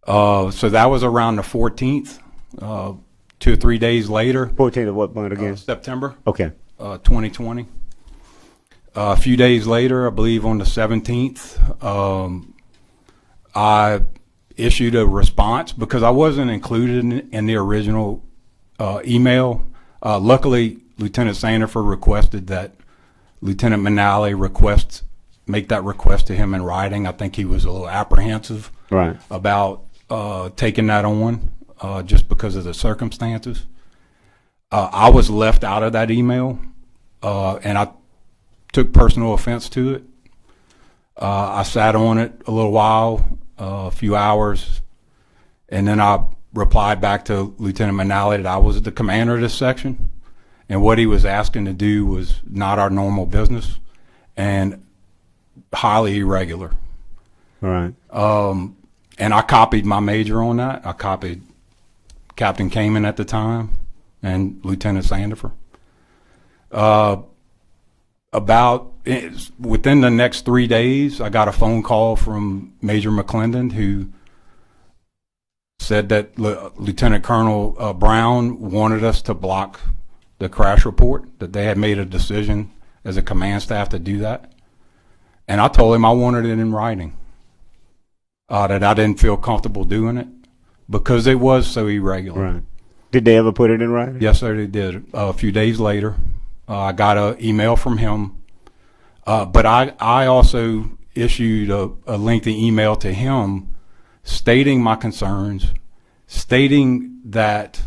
So that was around the 14th, 2 or 3 days later. 14th of what month again? September Okay. 2020. A few days later, I believe on the 17th, I issued a response because I wasn't included in the original email. Luckily, Lieutenant Sandiford requested that Lieutenant Manali make that request to him in writing. I think he was a little apprehensive Right. about taking that on just because of the circumstances. I was left out of that email, and I took personal offense to it. I sat on it a little while, a few hours, and then I replied back to Lieutenant Manali that I was the commander of this section, and what he was asking to do was not our normal business and highly irregular. All right. And I copied my major on that. I copied Captain Cammon at the time and Lieutenant Sandiford. Within the next 3 days, I got a phone call from Major McClendon, who said that Lieutenant Colonel Brown wanted us to block the crash report, that they had made a decision as a command staff to do that. And I told him I wanted it in writing, that I didn't feel comfortable doing it because it was so irregular. Right. Did they ever put it in writing? Yes, sir, they did. A few days later, I got an email from him, but I also issued a lengthy email to him stating my concerns, stating that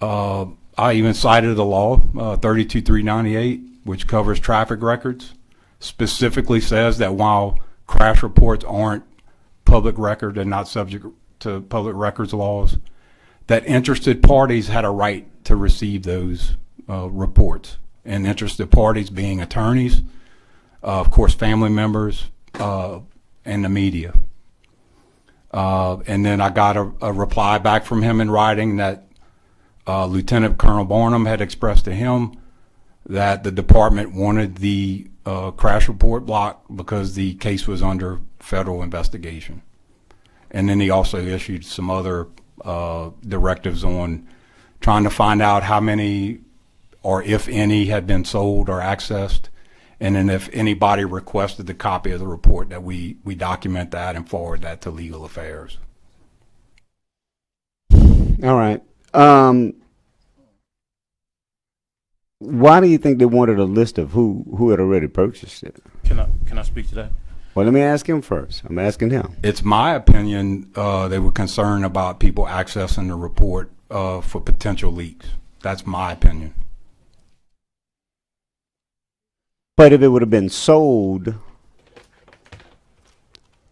I even cited the law, 32398, which covers traffic records, specifically says that while crash reports aren't public record and not subject to public records laws, that interested parties had a right to receive those reports. And interested parties being attorneys, of course, family members, and the media. And then I got a reply back from him in writing that Lieutenant Colonel Barnum had expressed to him that the department wanted the crash report blocked because the case was under federal investigation. And then he also issued some other directives on trying to find out how many or if any had been sold or accessed, and then if anybody requested the copy of the report, that we document that and forward that to legal affairs. All right. Why do you think they wanted a list of who had already purchased it? Can I speak to that? Well, let me ask him first. I'm asking him. It's my opinion they were concerned about people accessing the report for potential leaks. That's my opinion. But if it would have been sold,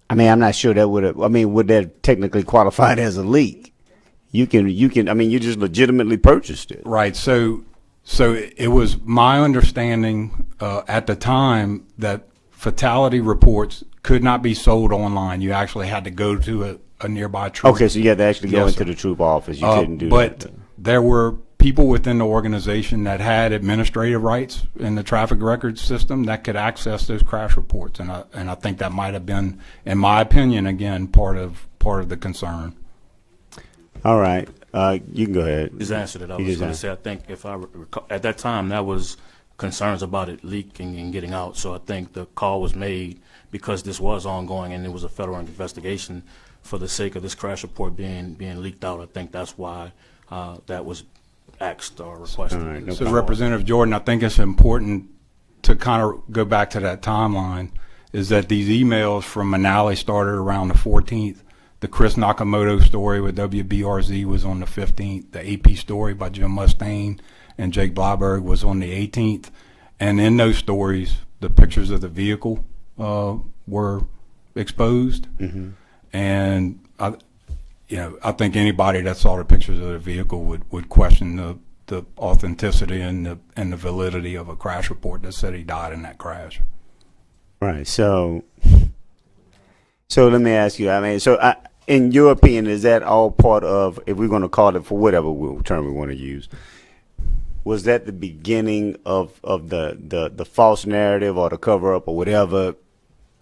I mean, I'm not sure that would have, I mean, would that technically qualify as a leak? you can. I mean, you just legitimately purchased it. Right. So it was my understanding at the time that fatality reports could not be sold online. You actually had to go to a nearby troop. Okay, so you had to actually go Yes, into sir. the troop office. You couldn't do but that. there were people within the organization that had administrative rights in the traffic records system that could access those crash reports, and I think that might have been, in my opinion, again part of the concern. All right, you can go ahead. Just answered it. I You was just going to answered. say, I think if I recall, at that time, that was concerns about it leaking and getting out. So I think the call was made because this was ongoing and it was a federal investigation for the sake of this crash report being leaked out. I think that's why that was asked or requested. All right, no So problem. Representative Jordan, I think it's important to kind of go back to that timeline, is that these emails from Manali started around the 14th. The Chris Nakamoto story with WBRZ was on the 15th. The AP story by Jim Mustaine and Jake Blyberg was on the 18th. And in those stories, the pictures of the vehicle were exposed. Mm-hmm. And I think anybody that saw the pictures of the vehicle would question the authenticity and the validity of a crash report that said he died in that crash. Right. So let me ask you. I mean, in your opinion, is that all part of, if we're going to call it for whatever term we want to use, was that the beginning of the false narrative or the cover up or whatever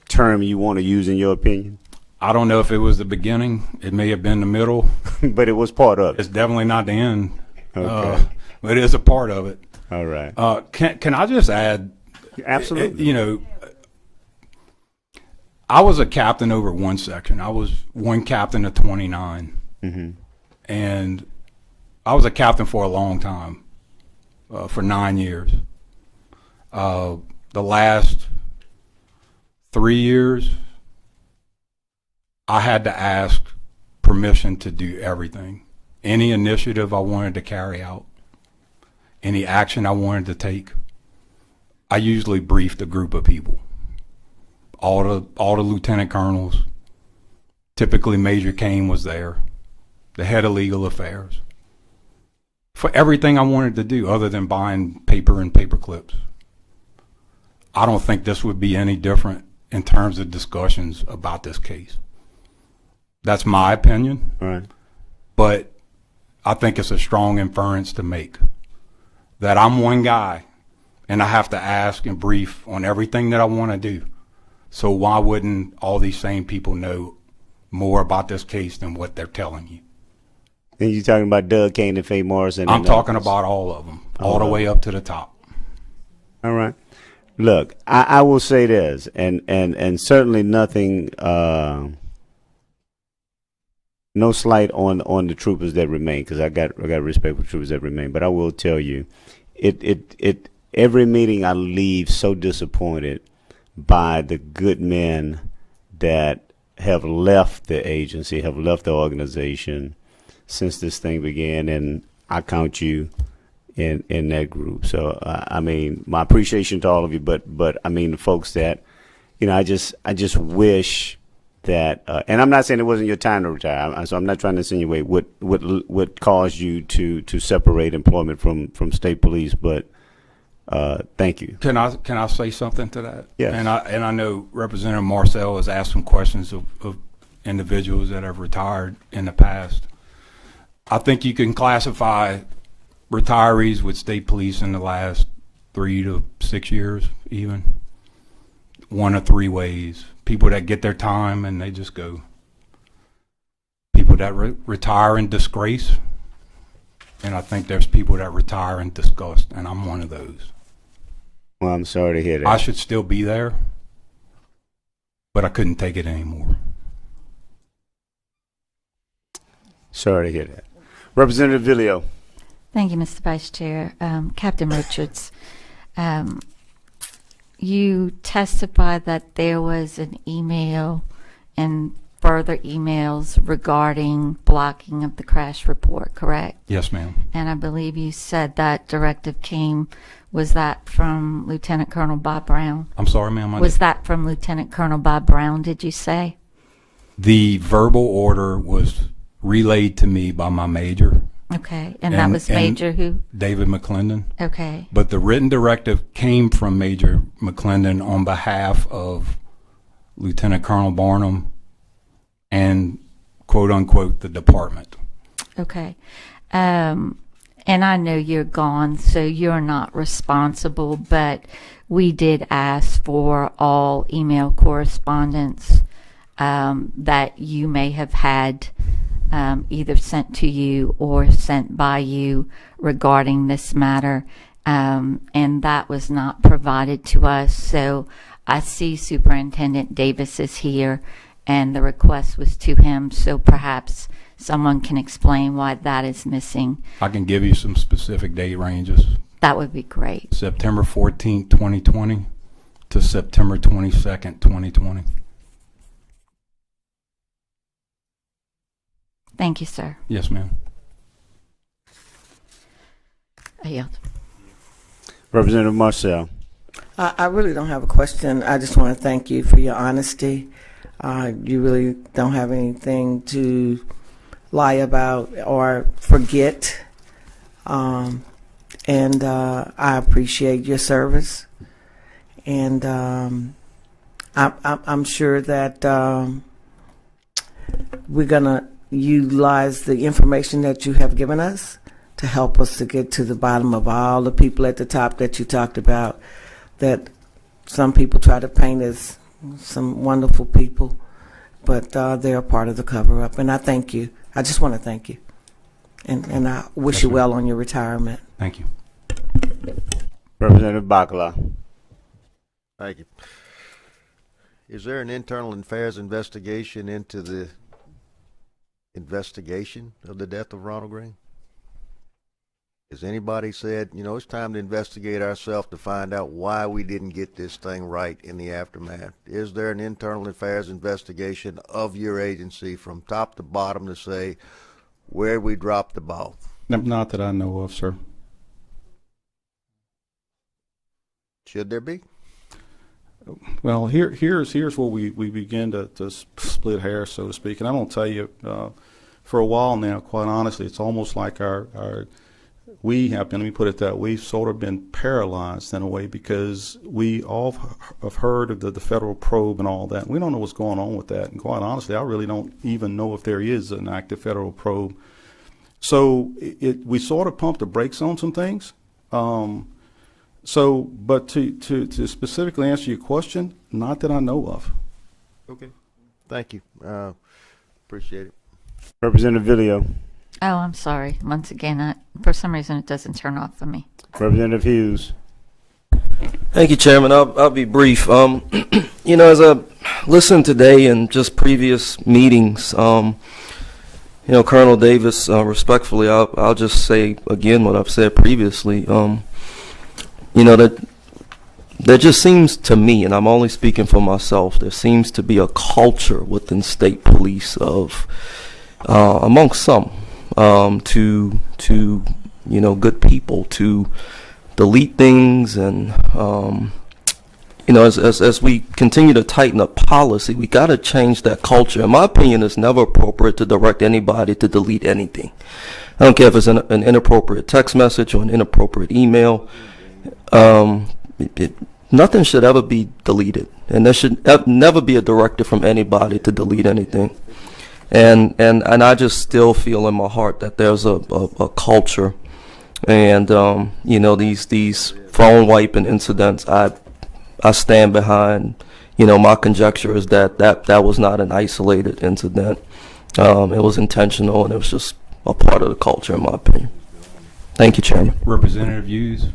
term you want to use in your opinion? I don't know if it was the beginning. It may have been the middle. But it was part of It's it. definitely not the end. Okay. But it is a part of it. All right. Can I just add? Absolutely. I was a captain over one section. I was one captain of 29. Mm-hmm. And I was a captain for a long time, for 9 years. The last 3 years, I had to ask permission to do everything. Any initiative I wanted to carry out, any action I wanted to take, I usually briefed a group of people. All the lieutenant colonels, typically Major Kane was there, the head of legal affairs, for everything I wanted to do other than buying paper and paper clips. I don't think this would be any different in terms of discussions about this case. That's my opinion. All right. But I think it's a strong inference to make that I'm one guy and I have to ask and brief on everything that I want to do. So why wouldn't all these same people know more about this case than what they're telling you? And you're talking about Doug Kane and Faye Morrison. I'm and talking others. about all of them, All all the of way them. up to the top. All right. Look, I will say this, and certainly nothing, no slight on the troopers that remain, because I got respect for troopers that remain. But I will tell you, it every meeting I leave so disappointed by the good men that have left the agency, have left the organization since this thing began, and I count you in that group. So I mean, my appreciation to all of you, but I mean the folks that, I just wish that, and I'm not saying it wasn't your time to retire. So I'm not trying to insinuate what caused you to separate employment from state police, but thank you. Can I say something to that? Yes. And I know Representative Marcel has asked some questions of individuals that have retired in the past. I think you can classify retirees with state police in the last 3 to 6 years, even one of three ways. People that get their time and they just go. People that retire in disgrace, and I think there's people that retire in disgust, and I'm one of those. Well, I'm sorry to hear that. I should still be there, but I couldn't take it anymore. Sorry to hear that. Representative Villio. Thank you, Mr. Vice Chair. Captain Richards, you testified that there was an email and further emails regarding blocking of the crash report, correct? Yes, ma'am. And I believe you said that directive was that from Lieutenant Colonel Bob Brown? I'm sorry, ma'am. Was that from Lieutenant Colonel Bob Brown, did you say? The verbal order was relayed to me by my major, Okay. And that was Major who? David McClendon. Okay. But the written directive came from Major McClendon on behalf of Lieutenant Colonel Barnum and, quote unquote, the department. Okay. And I know you're gone, so you're not responsible, but we did ask for all email correspondence that you may have had either sent to you or sent by you regarding this matter, and that was not provided to us. So I see Superintendent Davis is here, and the request was to him, so perhaps someone can explain why that is missing. I can give you some specific date ranges. That would be great. September 14th, 2020 to September 22nd, 2020. Thank you, sir. Yes, ma'am. I yield. Representative Marcel. I really don't have a question. I just want to thank you for your honesty. You really don't have anything to lie about or forget. And I appreciate your service. And I'm sure that we're going to utilize the information that you have given us to help us to get to the bottom of all the people at the top that you talked about, that some people try to paint as some wonderful people, but they're a part of the cover-up. And I thank you. I just want to thank you. And I wish you well on your retirement. Thank you. Representative Bacala. Thank you. Is there an internal affairs investigation into the investigation of the death of Ronald Greene? Has anybody said, you know, it's time to investigate ourselves to find out why we didn't get this thing right in the aftermath? Is there an internal affairs investigation of your agency from top to bottom to say where we dropped the ball? Not that I know of, sir. Should there be? Well, here's where we begin to split hairs, so to speak. And I'm going to tell you, for a while now, quite honestly, it's almost like we have been, let me put it that way, we've sort of been paralyzed in a way, because we all have heard of the federal probe and all that. We don't know what's going on with that. And quite honestly, I really don't even know if there is an active federal probe. So we sort of pumped the brakes on some things. But to specifically answer your question, not that I know of. Okay. Thank you. Appreciate it. Representative Villio. Oh, I'm sorry. Once again, for some reason, it doesn't turn off for me. Representative Hughes. Thank you, Chairman. I'll be brief. You know, as I listened today and just previous meetings, you know, Colonel Davis, respectfully, I'll just say again what I've said previously. You know, that there just seems to me, and I'm only speaking for myself, there seems to be a culture within state police of, amongst some, to you know, good people to delete things, and you know, as we continue to tighten up policy, we got to change that culture. In my opinion, it's never appropriate to direct anybody to delete anything. I don't care if it's an inappropriate text message or an inappropriate email. Nothing should ever be deleted, and there should never be a directive from anybody to delete anything. And I just still feel in my heart that there's a culture, and you know, these phone wiping incidents, I stand behind. You know, my conjecture is that was not an isolated incident. It was intentional, and it was just a part of the culture, in my opinion. Thank you, Chairman. Representative Hughes.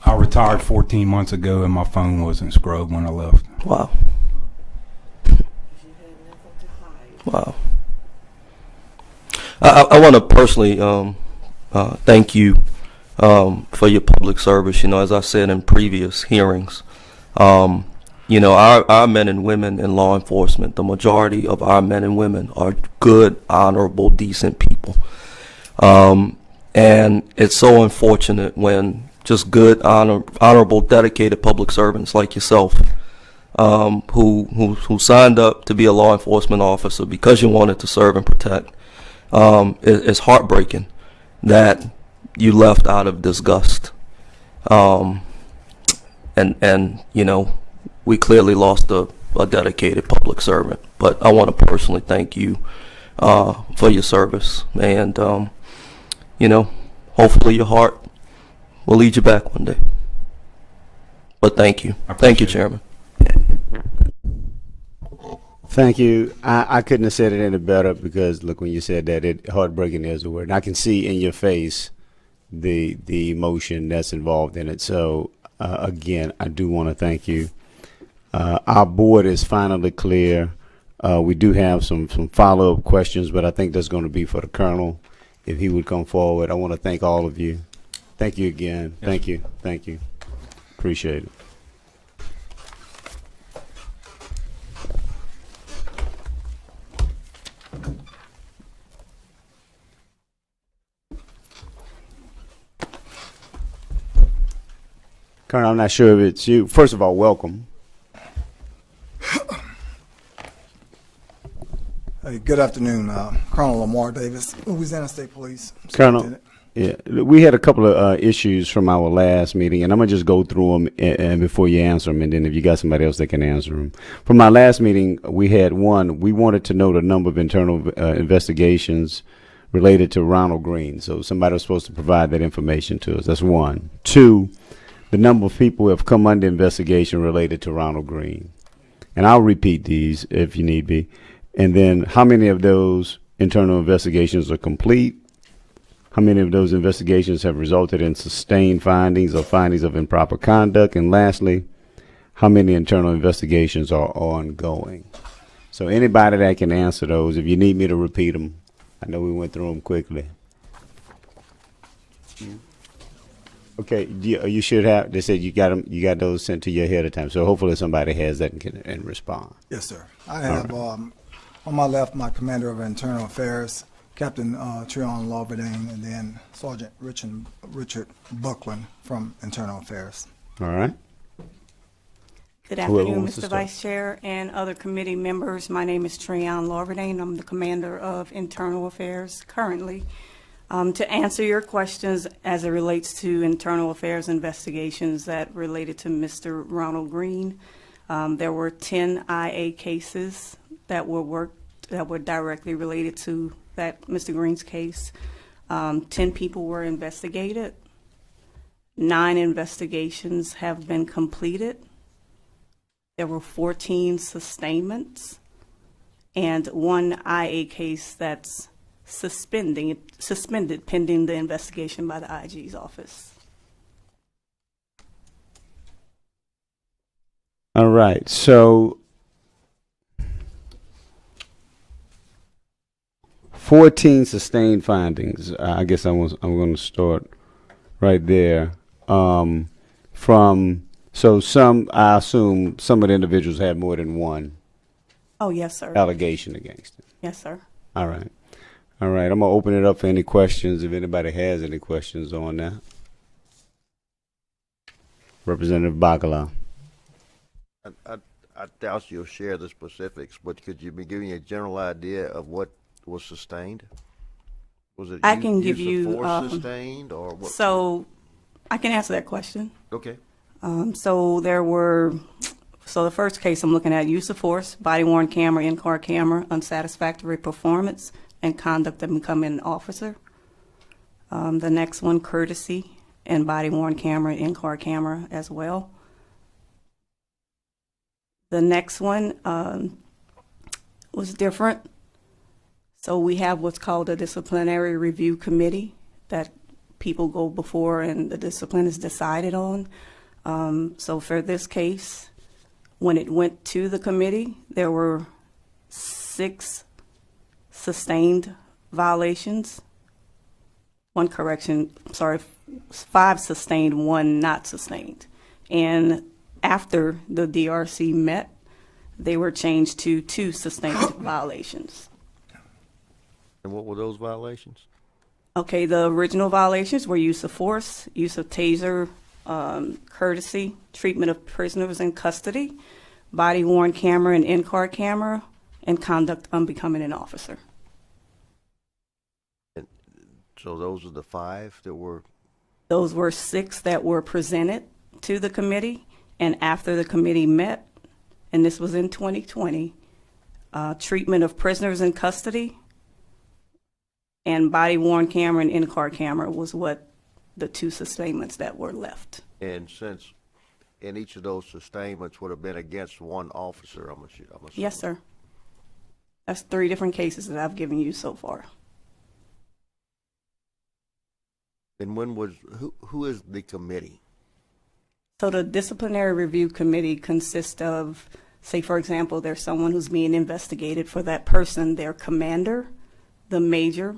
I retired 14 months ago, and my phone wasn't scrubbed when I left. Wow. Wow. I want to personally thank you for your public service. You know, as I said in previous hearings, you know, our men and women in law enforcement, the majority of our men and women are good, honorable, decent people. And it's so unfortunate when just good, honorable, dedicated public servants like yourself, who signed up to be a law enforcement officer because you wanted to serve and protect, It's heartbreaking that you left out of disgust. And you know, we clearly lost a dedicated public servant. But I want to personally thank you for your service, and you know, hopefully your heart will lead you back one day. But thank you, thank you, Chairman. Thank you. I couldn't have said it any better, because look, when you said that, heartbreaking is the word. And I can see in your face the emotion that's involved in it. So again, I do want to thank you. Our board is finally clear. We do have some follow-up questions, but I think that's going to be for the Colonel, if he would come forward. I want to thank all of you. Thank you again. Yes. Thank you. Thank you. Appreciate it. Colonel, I'm not sure if it's you. First of all, welcome. Hey, good afternoon, Colonel Lamar Davis, Louisiana State Police. Colonel, yeah, we had a couple of issues from our last meeting, and I'm gonna just go through them and before you answer them, and then if you got somebody else that can answer them. From our last meeting, we had one. We wanted to know the number of internal investigations related to Ronald Greene. So somebody was supposed to provide that information to us. That's one. Two, the number of people who have come under investigation related to Ronald Greene. And I'll repeat these if you need be. And then how many of those internal investigations are complete? How many of those investigations have resulted in sustained findings or findings of improper conduct? And lastly, how many internal investigations are ongoing? So anybody that can answer those, if you need me to repeat them, I know we went through them quickly. Okay, you should have. They said you got them. You got those sent to you ahead of time. So hopefully somebody has that and respond. Yes, sir. I have on my left my Commander of Internal Affairs, Captain Treon Lawberdane, and then Sergeant Richard Buckland from Internal Affairs. All right. Good Whoever afternoon, wants to Mr. start. Vice Chair and other committee members. My name is Treon Lawberdane. I'm the Commander of Internal Affairs currently. To answer your questions as it relates to internal affairs investigations that related to Mr. Ronald Greene, there were 10 IA cases that were directly related to that Mr. Greene's case. 10 people were investigated. 9 investigations have been completed. There were 14 sustainments and 1 IA case that's suspended pending the investigation by the IG's office. All right. So 14 sustained findings. I guess I'm going to start right there. So some, I assume some of the individuals had more than one Oh, yes, sir. allegation against them. Yes, sir. All right. All right. I'm going to open it up for any questions, if anybody has any questions on that. Representative Bacala. I doubt you'll share the specifics, but could you be giving a general idea of what was sustained? Was it I can give use of you, force sustained, or what? So I can answer that question. Okay. So the first case I'm looking at, use of force, body-worn camera, in-car camera, unsatisfactory performance, and conduct of becoming an officer. The next one, courtesy, and body-worn camera, in-car camera as well. The next one was different. So we have what's called a disciplinary review committee that people go before and the discipline is decided on. So for this case, when it went to the committee, there were 6 sustained violations. 5 sustained, 1 not sustained. And after the DRC met, they were changed to 2 sustained violations. And what were those violations? Okay, the original violations were use of force, use of taser, courtesy, treatment of prisoners in custody, body-worn camera and in-car camera, and conduct unbecoming an officer. So those are the 5 that were. Those were 6 that were presented to the committee, and after the committee met, and this was in 2020, treatment of prisoners in custody and body-worn camera and in-car camera was what the 2 sustainments that were left. And since in each of those sustainments would have been against one officer, I'm assuming. Yes, sir. That's 3 different cases that I've given you so far. And when was, who is the committee? So the disciplinary review committee consists of, say, for example, there's someone who's being investigated for that person, their commander, the major,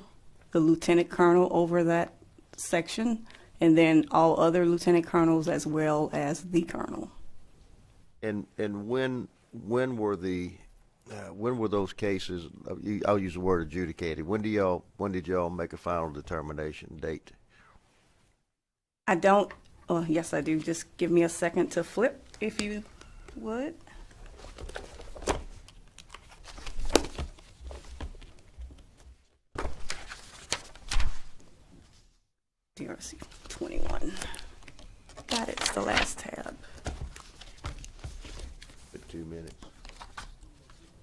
the lieutenant colonel over that section, and then all other lieutenant colonels as well as the colonel. And when were those cases? I'll use the word adjudicated. When did y'all make a final determination date? I don't. Oh, yes, I do. Just give me a second to flip, if you would. DRC 21. Got it. It's the last tab. For 2 minutes.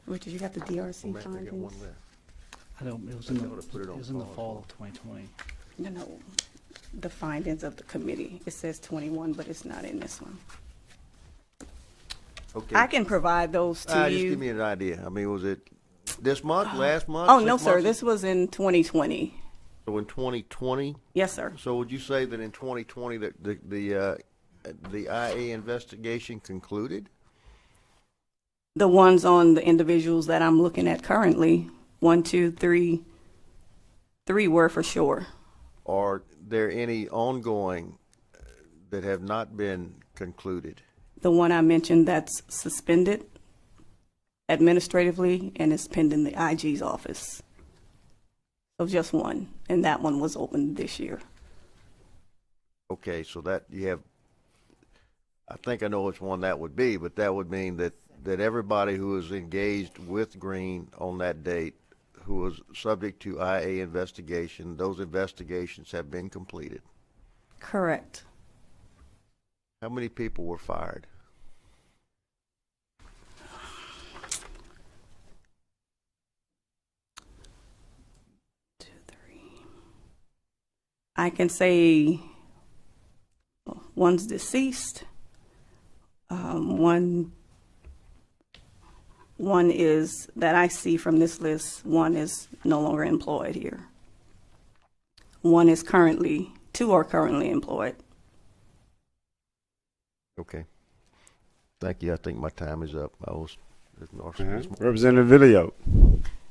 Richard, you got the DRC I got one findings? left. I don't, it was in the fall of 2020. No, the findings of the committee. It says 21, but it's not in this one. Okay. I can provide those to Just you. give me an idea. I mean, was it this month, last month? Oh, 6 no, sir. months? This was in 2020. So in 2020. Yes, sir. So would you say that in 2020 that the IA investigation concluded? The ones on the individuals that I'm looking at currently, 1, 2, 3, 3 were for sure. Are there any ongoing that have not been concluded? The one I mentioned that's suspended administratively and is pending the IG's office. So just one, and that one was opened this year. Okay, so that you have, I think I know which one that would be, but that would mean that everybody who was engaged with Greene on that date, who was subject to IA investigation, those investigations have been completed. Correct. How many people were fired? I can say one's deceased. One is, that I see from this list, one is no longer employed here. One is currently, 2 are currently employed. Okay. Thank you. I think my time is up. Representative Video.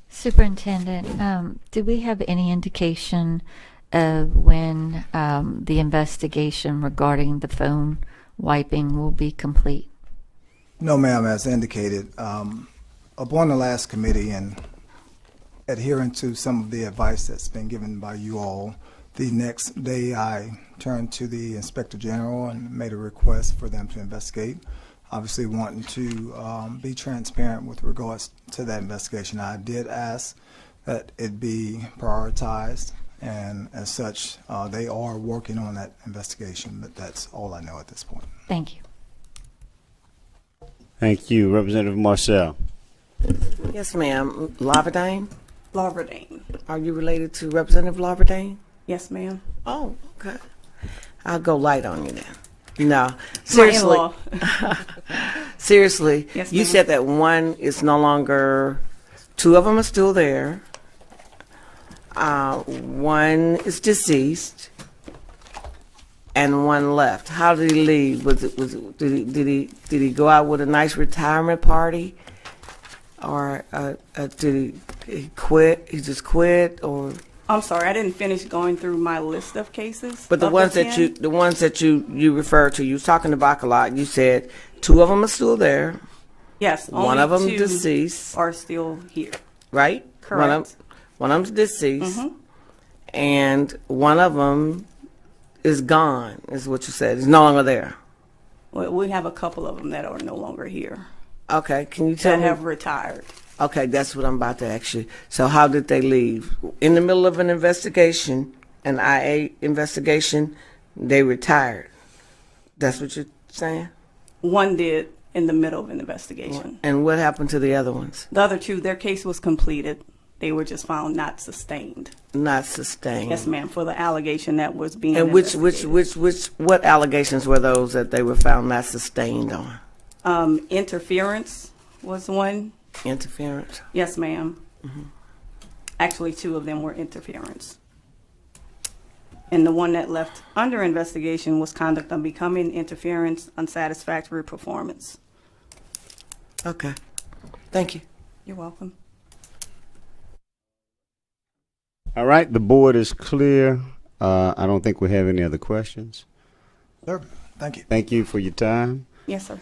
Superintendent, do we have any indication of when the investigation regarding the phone wiping will be complete? No, ma'am. As indicated, upon the last committee and adhering to some of the advice that's been given by you all, the next day I turned to the Inspector General and made a request for them to investigate, obviously wanting to be transparent with regards to that investigation. I did ask that it be prioritized, and as such, they are working on that investigation, but that's all I know at this point. Thank you. Thank you. Representative Marcel. Yes, ma'am. Laverdane? Laverdane. Are you related to Representative Laverdane? Yes, ma'am. Oh, okay. I'll go light on you then. No, seriously. My in-law. Seriously, Yes, you ma'am. said that one is no longer, 2 of them are still there. One is deceased, and one left. How did he leave? Did he go out with a nice retirement party, or did he quit? He just quit, or? I'm sorry, I didn't finish going through my list of cases. But the of ones 10. that you referred to, you was talking to Bacalot. You said 2 of them are still there. Yes, One only of them 2 deceased, are still here. right? Correct. One of them's deceased, Mhm. and one of them is gone. Is what you said. He's no longer there. Well, we have a couple of them that are no longer here Okay, can you tell that me? have retired. Okay, that's what I'm about to ask you. So how did they leave? In the middle of an investigation, an IA investigation, they retired. That's what you're saying? One did in the middle of an investigation. And what happened to the other ones? The other two, their case was completed. They were just found not sustained. Not sustained. Yes, ma'am, for the allegation that was being And what allegations were those that they were found not sustained on? Interference was one. Interference? Yes, ma'am. Actually, two of them were interference. And the one that left under investigation was conduct unbecoming, interference, unsatisfactory performance. Okay. Thank you. You're welcome. All right, the board is clear. I don't think we have any other questions. Sir, thank you. Thank you for your time. Yes, sir.